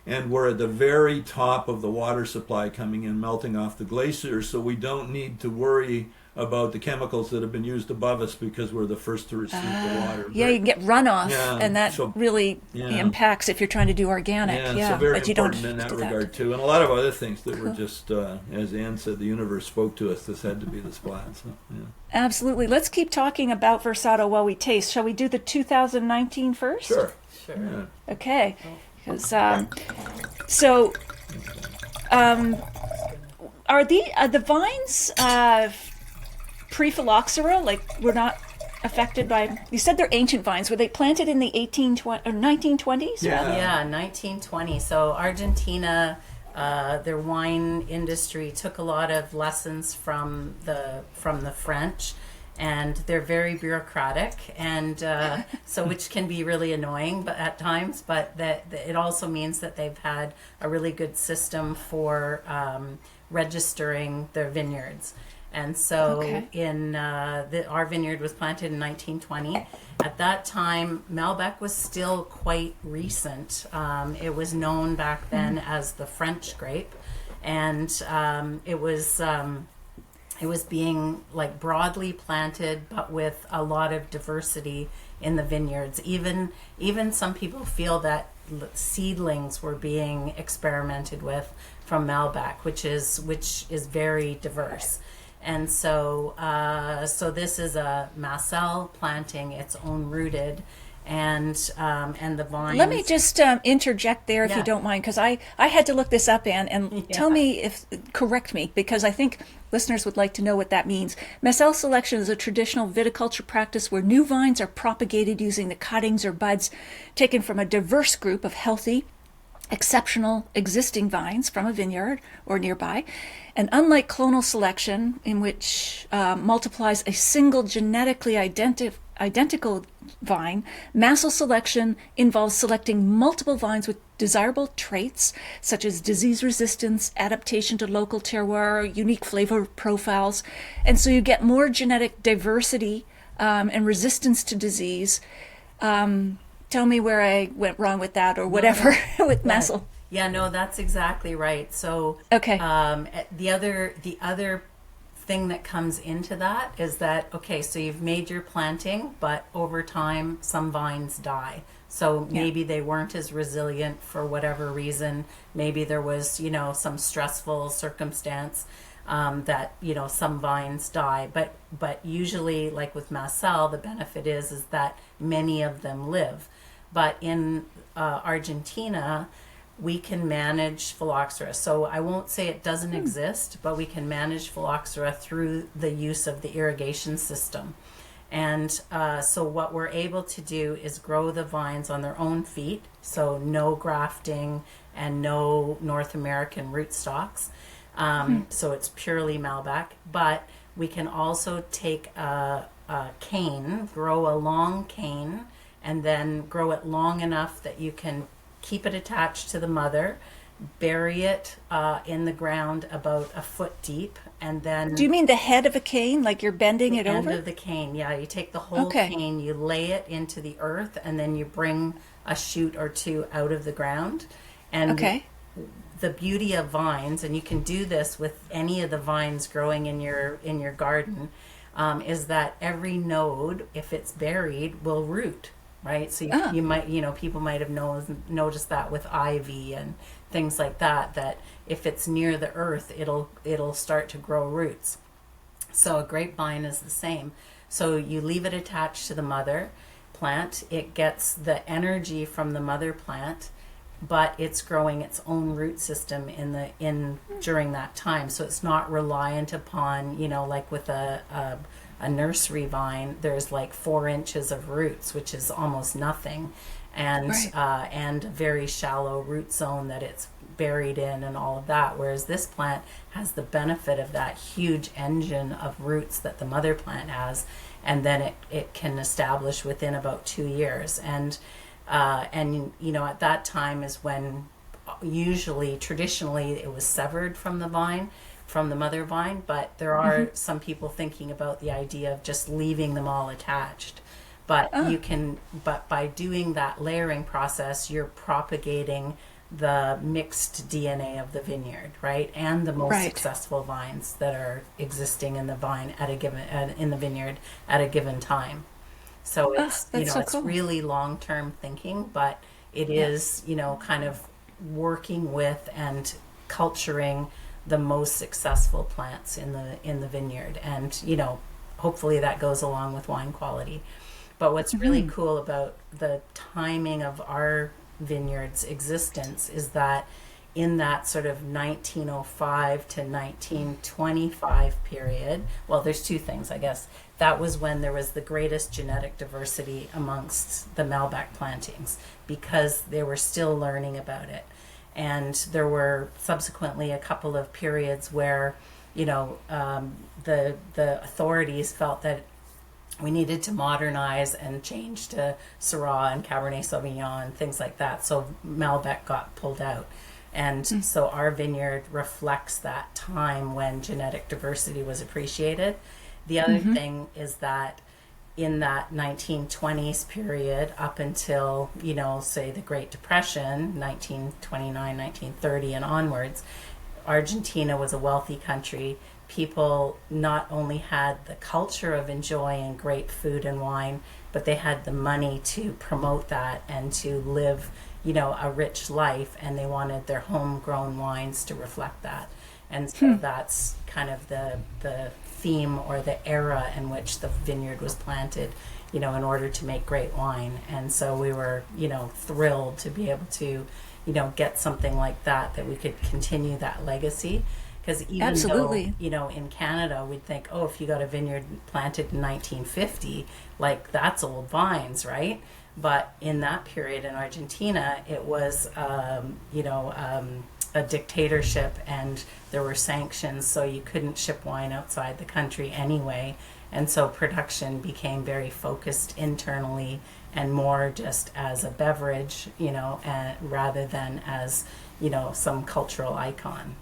And we're at the very top of the water supply coming in, melting off the glaciers, so we don't need to worry about the chemicals that have been used above us because we're the first to receive the water. Yeah, you can get runoff, and that really impacts if you're trying to do organic. So very important in that regard too. And a lot of other things that were just, as Ann said, the universe spoke to us. This had to be the spot. So, yeah. Absolutely. Let's keep talking about Versado while we taste. Shall we do the 2019 first? Sure. Yeah. Okay. Because are the vines pre-phylloxera? Like, we're not affected by? You said they're ancient vines. Were they planted in the 1920s? Yeah, 1920. So Argentina, their wine industry took a lot of lessons from the French. and they're very bureaucratic, and so which can be really annoying, but at times. But that it also means that they've had a really good system for registering their vineyards. And so our vineyard was planted in 1920. At that time, Malbec was still quite recent. It was known back then as the French grape, and it was being like broadly planted, but with a lot of diversity in the vineyards. Even some people feel that seedlings were being experimented with from Malbec, which is very diverse. And so this is a Marcel planting. It's own rooted, and the vines. Let me just interject there, if you don't mind, because I had to look this up, Ann, and tell me correct me, because I think listeners would like to know what that means. Marcel selection is a traditional viticulture practice where new vines are propagated using the cuttings or buds taken from a diverse group of healthy, exceptional existing vines from a vineyard or nearby. And unlike clonal selection, in which multiplies a single genetically identical vine, Marcel selection involves selecting multiple vines with desirable traits such as disease resistance, adaptation to local terroir, unique flavor profiles. And so you get more genetic diversity and resistance to disease. Tell me where I went wrong with that, or whatever, with Marcel. Yeah, no, that's exactly right. So, the other thing that comes into that is that, so you've made your planting, but over time, some vines die. So maybe they weren't as resilient for whatever reason. Maybe there was, some stressful circumstance that, some vines die. But usually, like with Marcel, the benefit is that many of them live. But in Argentina, we can manage phylloxera. So I won't say it doesn't exist, but we can manage phylloxera through the use of the irrigation system. And so what we're able to do is grow the vines on their own feet, so no grafting and no North American rootstocks. So it's purely Malbec. But we can also take a cane, grow a long cane, and then grow it long enough that you can keep it attached to the mother, bury it in the ground about a foot deep, and then... Do you mean the head of a cane, like you're bending it over? The end of the cane, yeah. You take the whole cane, you lay it into the earth, and then you bring a shoot or two out of the ground. And the beauty of vines, and you can do this with any of the vines growing in your garden, is that every node, if it's buried, will root. Right, so you might, people might have noticed that with ivy and things like that. That if it's near the earth, it'll start to grow roots. So a grapevine is the same. So you leave it attached to the mother plant. It gets the energy from the mother plant, but it's growing its own root system during that time. So it's not reliant upon, like with a nursery vine, there's like 4 inches of roots, which is almost nothing, and a very shallow root zone that it's buried in and all of that. Whereas this plant has the benefit of that huge engine of roots that the mother plant has, and then it can establish within about 2 years. And at that time is when traditionally it was severed from the vine, from the mother vine, but there are some people thinking about the idea of just leaving them all attached. But but by doing that layering process, you're propagating the mixed DNA of the vineyard, right? And the most successful vines that are existing in the vine in the vineyard at a given time. So it's, it's really long-term thinking, but it is, kind of working with and culturing the most successful plants in the vineyard, and hopefully that goes along with wine quality. But what's really cool about the timing of our vineyard's existence is that in that sort of 1905 to 1925 period, well, there's two things, I guess. That was when there was the greatest genetic diversity amongst the Malbec plantings, because they were still learning about it. And there were subsequently a couple of periods where, the authorities felt that we needed to modernize and change to Syrah and Cabernet Sauvignon and things like that. So Malbec got pulled out. And so our vineyard reflects that time when genetic diversity was appreciated. The other thing is that in that 1920s period up until, say the Great Depression, 1929, 1930 and onwards, Argentina was a wealthy country. People not only had the culture of enjoying great food and wine, but they had the money to promote that and to live, a rich life, and they wanted their homegrown wines to reflect that. And so that's kind of the theme or the era in which the vineyard was planted, in order to make great wine. And so we were, thrilled to be able to, get something like that we could continue that legacy. Because even Absolutely. though, in Canada, we'd think, oh, if you got a vineyard planted in 1950, like that's old vines, right? But in that period in Argentina, it was, a dictatorship, and there were sanctions, so you couldn't ship wine outside the country anyway. And so production became very focused internally and more just as a beverage, rather than as, some cultural icon.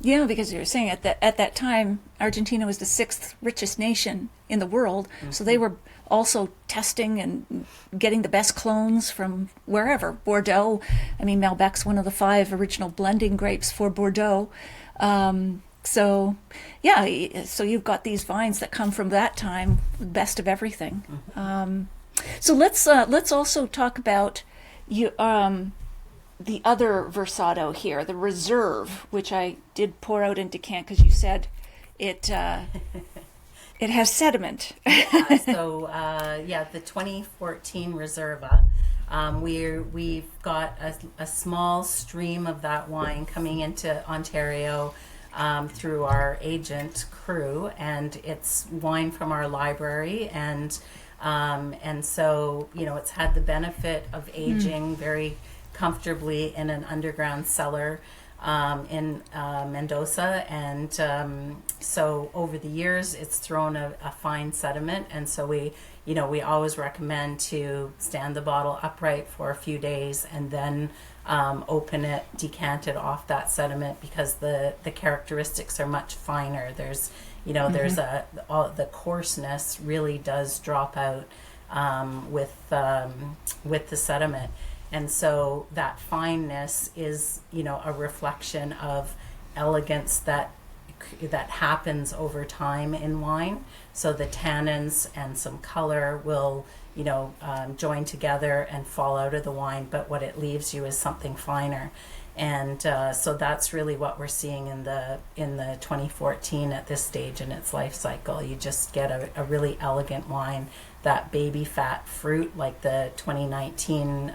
Yeah, because you were saying at that time, Argentina was the sixth richest nation in the world, so they were also testing and getting the best clones from wherever. Bordeaux, Malbec's one of the 5 original blending grapes for Bordeaux. So you've got these vines that come from that time, the best of everything. So let's also talk about you. The other Versado here, the Reserve, which I did pour out and decant because you said it has sediment. The 2014 Reserva. We've got a small stream of that wine coming into Ontario through our agent crew, and it's wine from our library, and so it's had the benefit of aging very comfortably in an underground cellar in Mendoza, and so over the years it's thrown a fine sediment, and so we always recommend to stand the bottle upright for a few days and then open it, decant it off that sediment, because the characteristics are much finer. There's there's the coarseness really does drop out with the sediment. And so that fineness is, a reflection of elegance that happens over time in wine. So the tannins and some color will, join together and fall out of the wine, but what it leaves you is something finer. And so that's really what we're seeing in the 2014 at this stage in its life cycle. You just get a really elegant wine. That baby fat fruit, like the 2019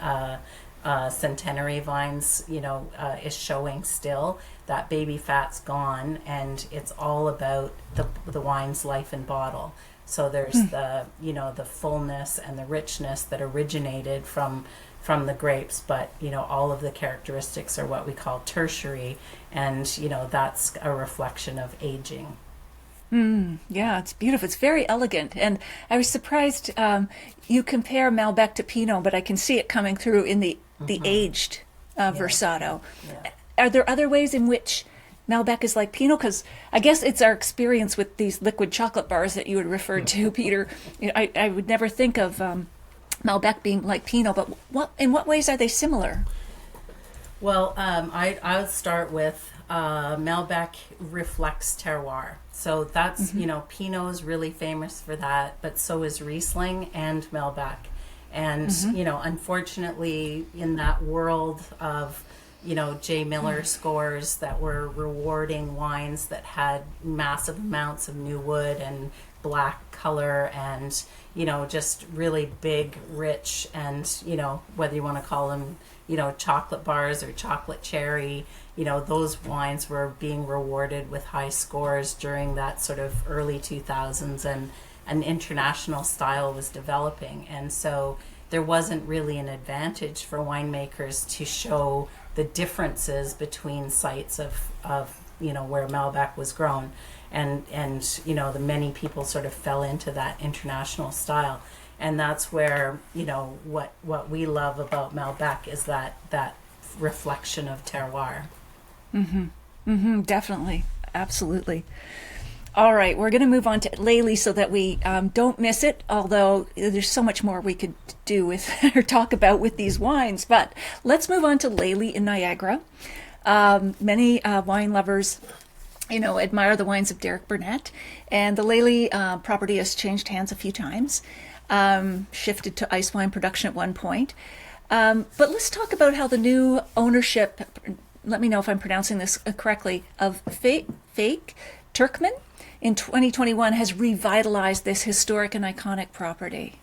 centenary vines, is showing still. That baby fat's gone, and it's all about the wine's life in bottle. So there's the fullness and the richness that originated from the grapes, but all of the characteristics are what we call tertiary, and that's a reflection of aging. Yeah, it's beautiful. It's very elegant. And I was surprised you compare Malbec to Pinot, but I can see it coming through in the aged Versado. Yeah. Are there other ways in which Malbec is like Pinot? Because I guess it's our experience with these liquid chocolate bars that you had referred to, Peter. I would never think of Malbec being like Pinot, but in what ways are they similar? Well, I would start with Malbec reflects terroir. So that's, Pinot is really famous for that, but so is Riesling and Malbec. And, unfortunately, in that world of, J. Miller scores that were rewarding wines that had massive amounts of new wood and black color and, just really big, rich, and, whether you want to call them, chocolate bars or chocolate cherry, those wines were being rewarded with high scores during that sort of early 2000s, and an international style was developing. And so there wasn't really an advantage for winemakers to show the differences between sites of where Malbec was grown, and the many people sort of fell into that international style, and that's where what we love about Malbec is that reflection of terroir. Definitely, absolutely. All right, we're going to move on to Lely so that we don't miss it, although there's so much more we could do with or talk about with these wines. But let's move on to Lely in Niagara. Many wine lovers, admire the wines of Derek Burnett, and the Lely property has changed hands a few times, shifted to ice wine production at one point. But let's talk about how the new ownership, let me know if I'm pronouncing this correctly, of Fake Turkman in 2021 has revitalized this historic and iconic property.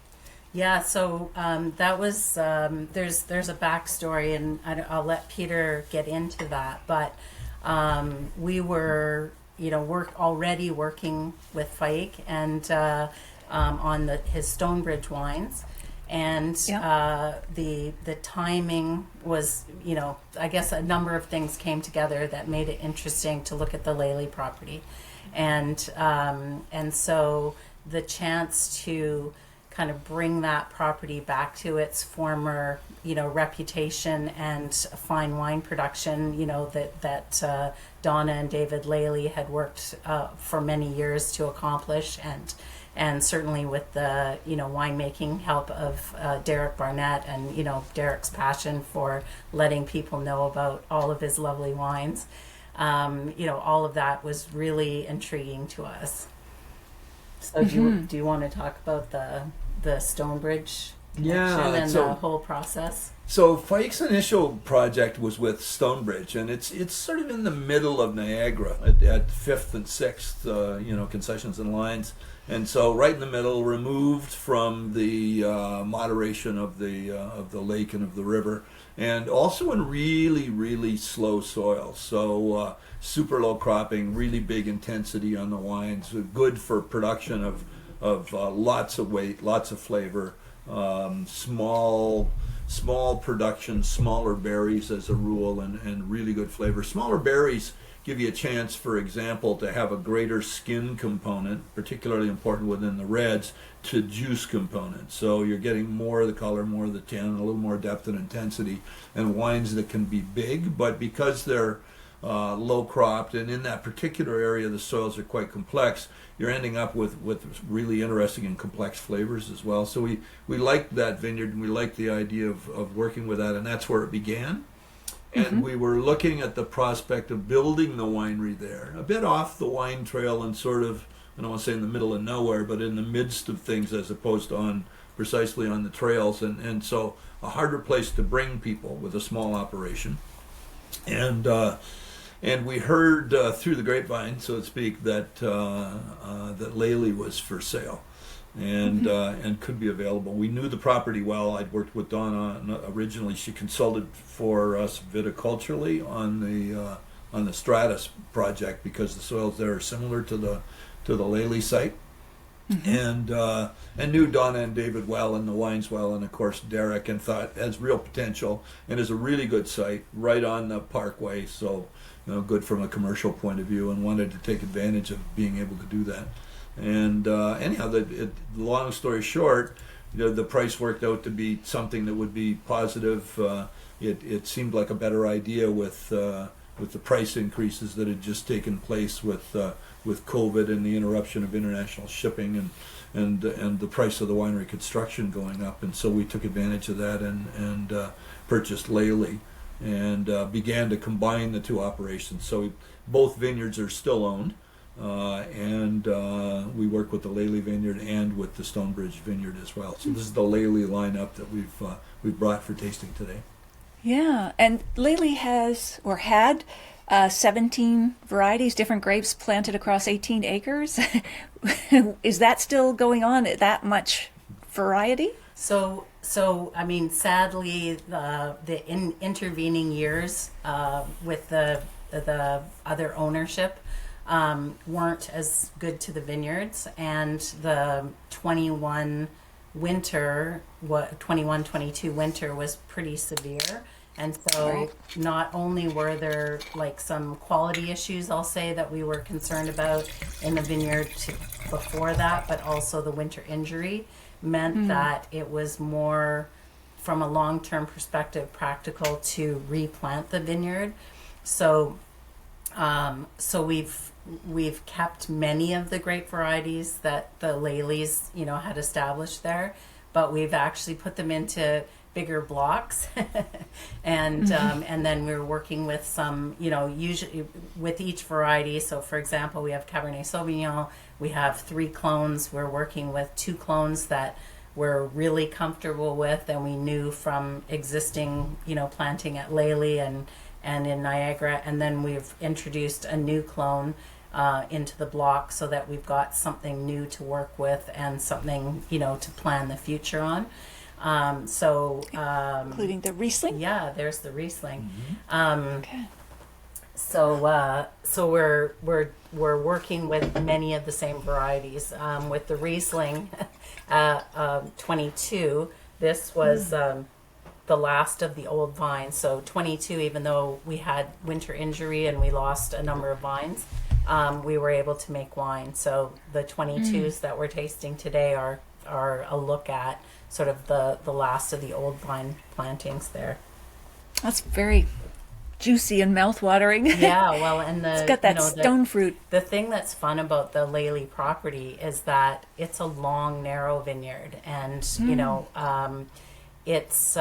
Yeah, so that was there's a backstory, and I'll let Peter get into that. But we were already working with Fike and on his Stonebridge wines, and the timing was I guess a number of things came together that made it interesting to look at the Lely property, and so the chance to kind of bring that property back to its former reputation and fine wine production that Donna and David Lely had worked for many years to accomplish, and certainly with the winemaking help of Derek Barnett and Derek's passion for letting people know about all of his lovely wines. All of that was really intriguing to us. So do you want to talk about the Stonebridge connection and the whole process? So Fike's initial project was with Stonebridge, and it's sort of in the middle of Niagara at 5th and 6th, concessions and lines. And so right in the middle, removed from the moderation of the lake and of the river, and also in really, really slow soil. So super low cropping, really big intensity on the wines, good for production of lots of weight, lots of flavor, small production, smaller berries as a rule, and really good flavor. Smaller berries give you a chance, for example, to have a greater skin component, particularly important within the reds, to juice component. So you're getting more of the color, more of the tannin, a little more depth and intensity, and wines that can be big, but because they're low cropped, and in that particular area the soils are quite complex, you're ending up with really interesting and complex flavors as well. So we liked that vineyard, and we liked the idea of working with that, and that's where it began. And we were looking at the prospect of building the winery there, a bit off the wine trail and sort of, I don't want to say in the middle of nowhere, but in the midst of things as opposed to precisely on the trails. And so a harder place to bring people with a small operation. And we heard through the grapevine, so to speak, that Lely was for sale. And could be available. We knew the property well. I'd worked with Donna originally. She consulted for us viticulturally on the Stratus project because the soils there are similar to the Lely site, and knew Donna and David well and the wines well, and of course Derek, and thought it has real potential and is a really good site right on the parkway. So good from a commercial point of view, and wanted to take advantage of being able to do that. And anyhow, long story short, the price worked out to be something that would be positive. It seemed like a better idea with the price increases that had just taken place with COVID and the interruption of international shipping and the price of the winery construction going up. And so we took advantage of that and purchased Lely and began to combine the two operations. So both vineyards are still owned. And we work with the Lely Vineyard and with the Stonebridge Vineyard as well. So this is the Lely lineup that we've brought for tasting today. Yeah, and Lely has or had 17 varieties, different grapes planted across 18 acres. Is that still going on? That much variety? So I mean, sadly, the intervening years with the other ownership weren't as good to the vineyards, and the 21-22 winter was pretty severe, And so Right. not only were there like some quality issues, I'll say, that we were concerned about in the vineyard before that, but also the winter injury meant that it was more, from a long-term perspective, practical to replant the vineyard. So so we've kept many of the grape varieties that the Lely's, had established there, but we've actually put them into bigger blocks, and then we're working with some, usually with each variety. So, for example, we have Cabernet Sauvignon. We have 3 clones. We're working with 2 clones that we're really comfortable with, and we knew from existing, planting at Lely and in Niagara. And then we've introduced a new clone into the block, so that we've got something new to work with and something, to plan the future on. Including the Riesling? Yeah, there's the Riesling. Okay. So we're working with many of the same varieties. With the Riesling 22, this was the last of the old vines. So 22, even though we had winter injury and we lost a number of vines, we were able to make wine. So the 22s that we're tasting today are a look at sort of the last of the old vine plantings there. That's very juicy and mouth-watering. Yeah, well, and It's got that stone fruit. The thing that's fun about the Lely property is that it's a long, narrow vineyard, and it's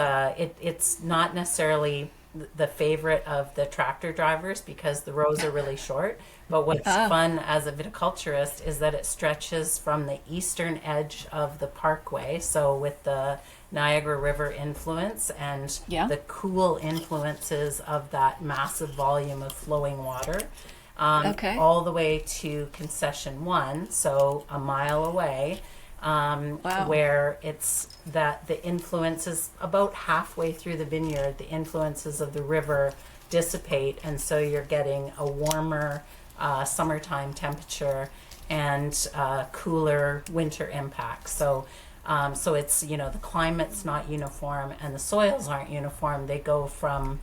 not necessarily the favorite of the tractor drivers because the rows are really short. But what's fun as a viticulturist is that it stretches from the eastern edge of the parkway, so with the Niagara River influence and the cool influences of that massive volume of flowing water, all the way to Concession 1, so a mile away, where it's that the influences about halfway through the vineyard, the influences of the river dissipate, and so you're getting a warmer summertime temperature and cooler winter impact. So it's, the climate's not uniform and the soils aren't uniform. They go from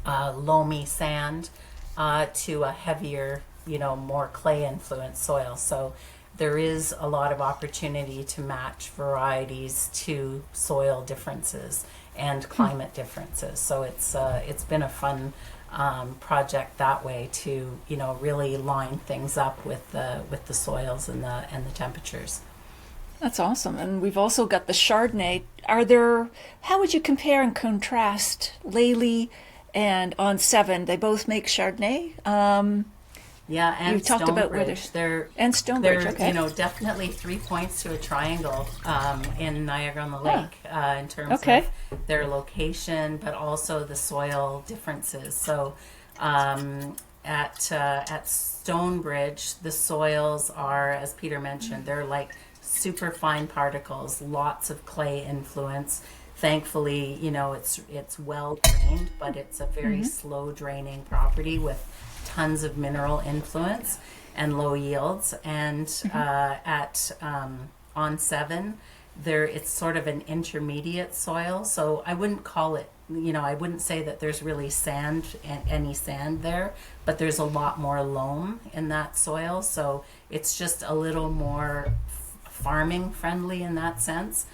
loamy sand to a heavier, more clay influenced soil. So there is a lot of opportunity to match varieties to soil differences and climate differences. So it's been a fun project that way to really line things up with the soils and the temperatures. That's awesome. And we've also got the Chardonnay. How would you compare and contrast Lely and On 7? They both make Chardonnay. Yeah, and you talked about where and Stonebridge. Okay. Definitely 3 points to a triangle in Niagara-on-the-Lake in terms of their location, but also the soil differences. So at Stonebridge, the soils are, as Peter mentioned, they're like super fine particles, lots of clay influence. Thankfully, it's well drained, but it's a very slow draining property with tons of mineral influence and low yields. And at On 7, it's sort of an intermediate soil. So I wouldn't call it, I wouldn't say that there's really any sand there, but there's a lot more loam in that soil. So it's just a little more farming friendly in that sense.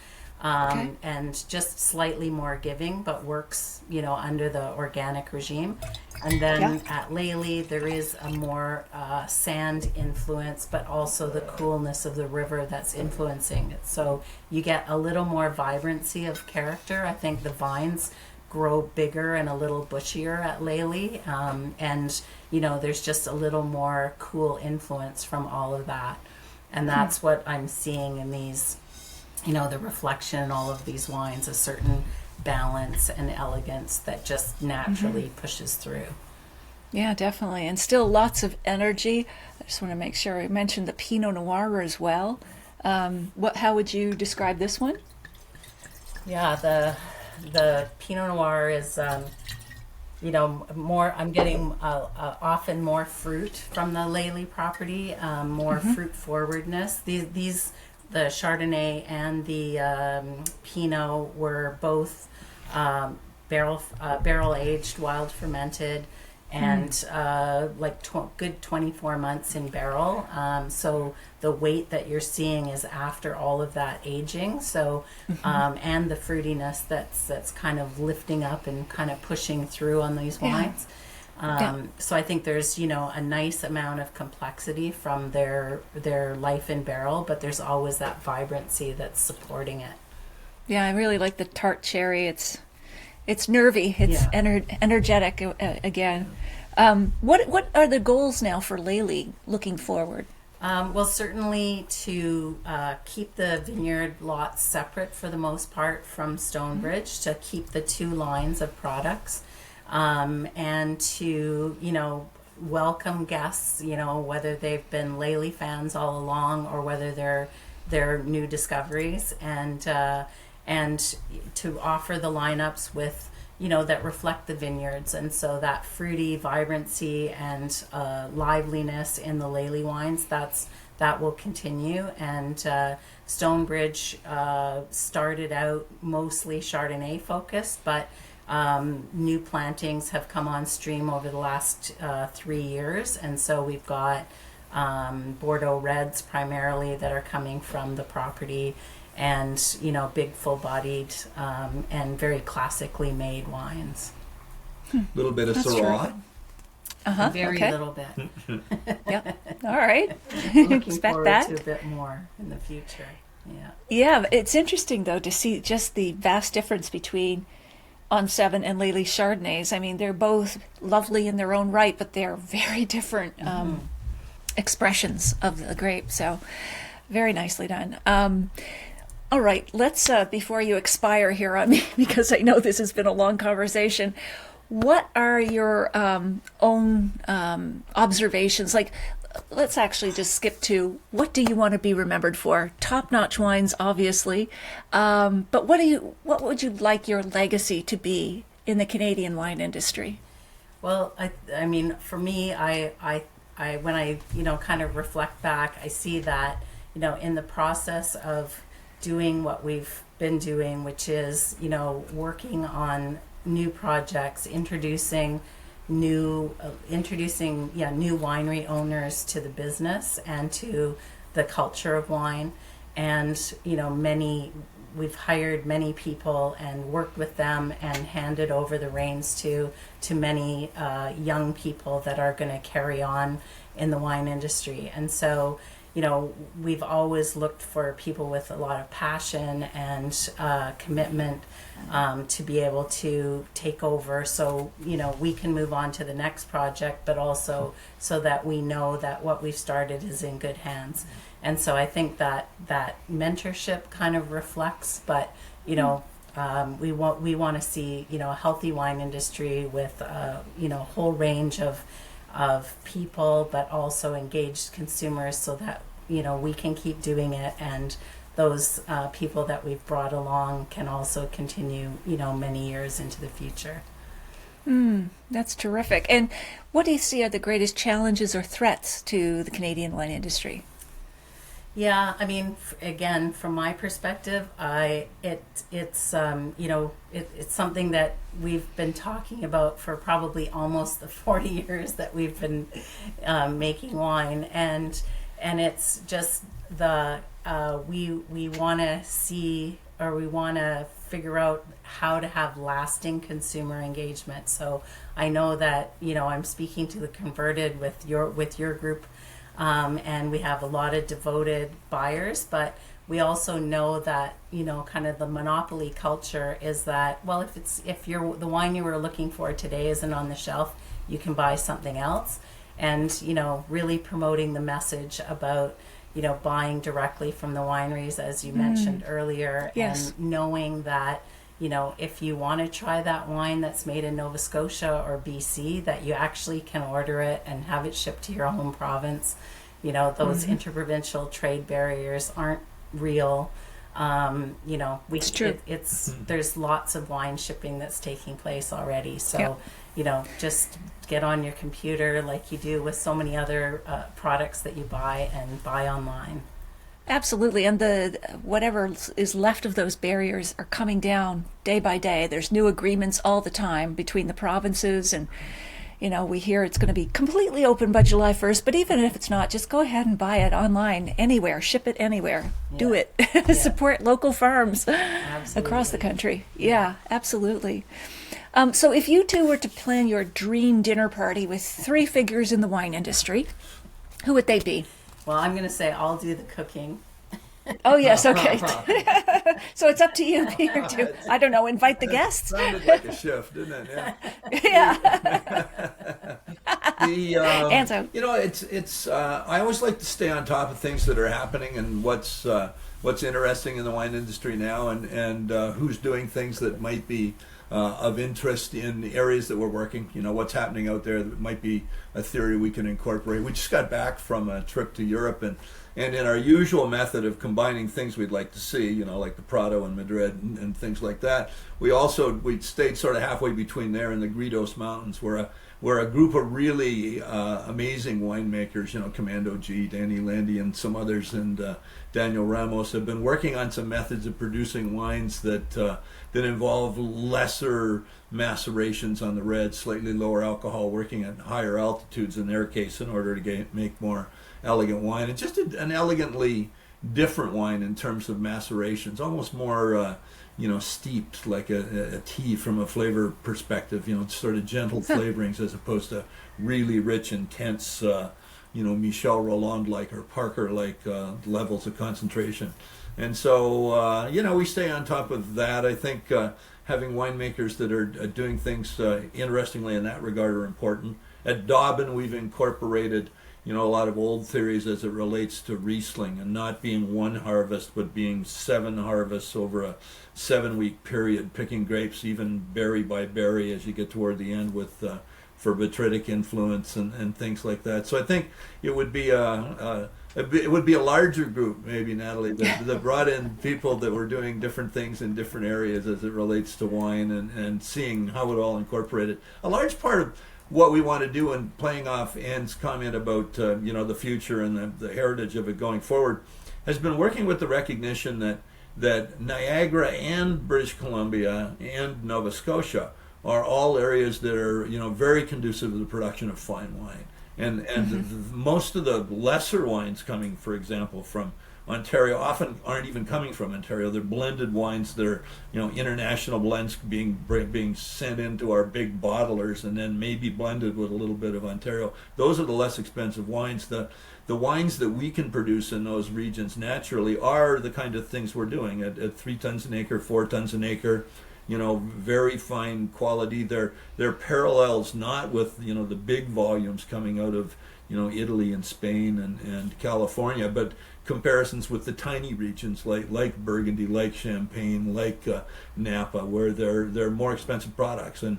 And just slightly more giving, but works, under the organic regime. And then at Lely, there is a more sand influence, but also the coolness of the river that's influencing it. So you get a little more vibrancy of character. I think the vines grow bigger and a little bushier at Lely. And, there's just a little more cool influence from all of that. And that's what I'm seeing in these, the reflection in all of these wines, a certain balance and elegance that just naturally pushes through. Yeah, definitely. And still lots of energy. I just want to make sure I mentioned the Pinot Noir as well. How would you describe this one? Yeah, the Pinot Noir is, more, I'm getting often more fruit from the Lely property, more fruit forwardness. The Chardonnay and the Pinot were both barrel aged, wild fermented, and good 24 months in barrel. So the weight that you're seeing is after all of that aging. So and the fruitiness that's kind of lifting up and kind of pushing through on these wines. So I think there's a nice amount of complexity from their life in barrel, but there's always that vibrancy that's supporting it. Yeah, I really like the tart cherry. It's nervy. It's energetic again. What are the goals now for Lely looking forward? Well, certainly to keep the vineyard lots separate for the most part from Stonebridge, to keep the two lines of products, and to welcome guests, whether they've been Lely fans all along or whether they're new discoveries, and to offer the lineups with that reflect the vineyards, and so that fruity vibrancy and liveliness in the Lely wines, that will continue. And Stonebridge started out mostly Chardonnay focused, but new plantings have come on stream over the last 3 years, and so we've got Bordeaux Reds primarily that are coming from the property, and big full-bodied and very classically made wines. Little bit of That's Syrah. Very little bit. Yep. All right. Looking Expect forward that. to a bit more in the future. Yeah, it's interesting though to see just the vast difference between On 7 and Lely Chardonnays. I mean, they're both lovely in their own right, but they're very different expressions of the grape. So very nicely done. All right, let's, before you expire here on me, because I know this has been a long conversation, what are your own observations? Like, let's actually just skip to, what do you want to be remembered for? Top-notch wines, obviously, but what would you like your legacy to be in the Canadian wine industry? Well, I mean, for me, I when I kind of reflect back, I see that in the process of doing what we've been doing, which is working on new projects, introducing new winery owners to the business and to the culture of wine, and we've hired many people and worked with them and handed over the reins to many young people that are going to carry on in the wine industry. And so we've always looked for people with a lot of passion and commitment to be able to take over, so we can move on to the next project, but also so that we know that what we've started is in good hands. And so I think that mentorship kind of reflects, but we want to see a healthy wine industry with a whole range of people, but also engaged consumers, so that we can keep doing it, and those people that we've brought along can also continue many years into the future. That's terrific. And what do you see are the greatest challenges or threats to the Canadian wine industry? Yeah, I mean, again, from my perspective, it's something that we've been talking about for probably almost the 40 years that we've been making wine, and it's just we want to see, or we want to figure out how to have lasting consumer engagement. So I know that I'm speaking to the converted with your group. And we have a lot of devoted buyers, but we also know that kind of the monopoly culture is that, well, if the wine you were looking for today isn't on the shelf, you can buy something else. And really promoting the message about buying directly from the wineries, as you mentioned earlier. Yes. And knowing that if you want to try that wine that's made in Nova Scotia or BC, that you actually can order it and have it shipped to your home province. Those interprovincial trade barriers aren't real. It's true. There's lots of wine shipping that's taking place already. So, just get on your computer like you do with so many other products that you buy, and buy online. Absolutely, and the whatever is left of those barriers are coming down day by day. There's new agreements all the time between the provinces, and we hear it's going to be completely open by July 1st. But even if it's not, just go ahead and buy it online, anywhere, ship it anywhere, do it, support local farms across the country. Yeah, absolutely. So if you two were to plan your dream dinner party with three figures in the wine industry, who would they be? Well, I'm going to say I'll do the cooking. Oh, yes, okay. So it's up to you, Peter, to, I don't know, invite the guests. Sounded like a chef, didn't it? Yeah. It's I always like to stay on top of things that are happening and what's interesting in the wine industry now, and who's doing things that might be of interest in the areas that we're working. What's happening out there that might be a theory we can incorporate. We just got back from a trip to Europe, and in our usual method of combining things we'd like to see, like the Prado and Madrid and things like that, we stayed sort of halfway between there and the Gredos Mountains, where a group of really amazing winemakers, Commando G, Danny Landy, and some others, and Daniel Ramos, have been working on some methods of producing wines that involve lesser macerations on the red, slightly lower alcohol, working at higher altitudes in their case in order to make more elegant wine. It's just an elegantly different wine in terms of macerations, almost more steeped, like a tea from a flavor perspective, sort of gentle flavorings as opposed to really rich, intense, Michel Rolland-like or Parker-like levels of concentration. And so, we stay on top of that. I think having winemakers that are doing things interestingly in that regard are important. At Dobbin, we've incorporated a lot of old theories as it relates to Riesling, and not being one harvest, but being 7 harvests over a 7-week period, picking grapes even berry by berry as you get toward the end with for botrytic influence and things like that. So I think it would be a larger group, maybe, Natalie, that brought in people that were doing different things in different areas as it relates to wine, and seeing how it all incorporated. A large part of what we want to do, and playing off Ann's comment about the future and the heritage of it going forward, has been working with the recognition that Niagara and British Columbia and Nova Scotia are all areas that are very conducive to the production of fine wine, and most of the lesser wines coming, for example, from Ontario often aren't even coming from Ontario. They're blended wines that are, international blends being sent into our big bottlers and then maybe blended with a little bit of Ontario. Those are the less expensive wines. The wines that we can produce in those regions naturally are the kind of things we're doing at 3 tons an acre, 4 tons an acre. Very fine quality. They're parallels not with the big volumes coming out of Italy and Spain and California, but comparisons with the tiny regions like Burgundy, like Champagne, like Napa, where they're more expensive products, and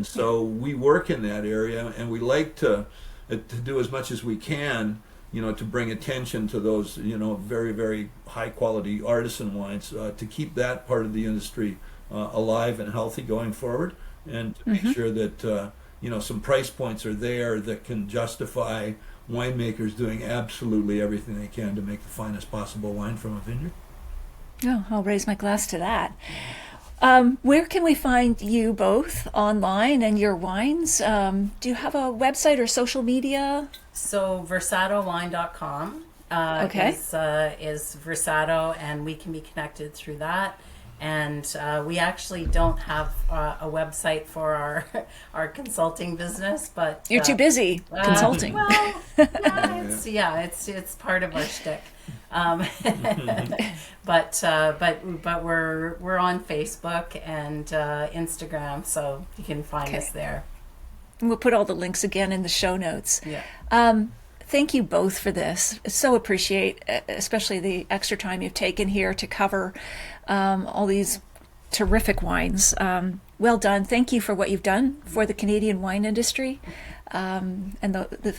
so we work in that area, and we like to do as much as we can, to bring attention to those very, very high quality artisan wines, to keep that part of the industry alive and healthy going forward, and to make sure that some price points are there that can justify winemakers doing absolutely everything they can to make the finest possible wine from a vineyard. Oh, I'll raise my glass to that. Where can we find you both online and your wines? Do you have a website or social media? So versadowine.com is Versado, and we can be connected through that. And we actually don't have a website for our consulting business, but you're too busy consulting. It's part of our shtick. But we're on Facebook and Instagram, so you can find us there. And we'll put all the links again in the show notes. Yeah. Thank you both for this. So appreciate, especially the extra time you've taken here to cover all these terrific wines. Well done. Thank you for what you've done for the Canadian wine industry, and the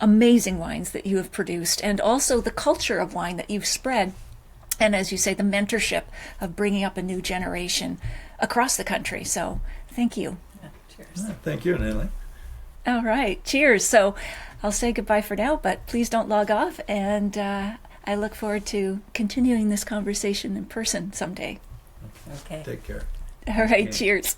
amazing wines that you have produced, and also the culture of wine that you've spread. And as you say, the mentorship of bringing up a new generation across the country. So thank you. Yeah, cheers. Thank you, Natalie. All right. Cheers. So I'll say goodbye for now, but please don't log off. And I I look forward to continuing this conversation in person someday. Okay. Take care. All right, Okay. cheers.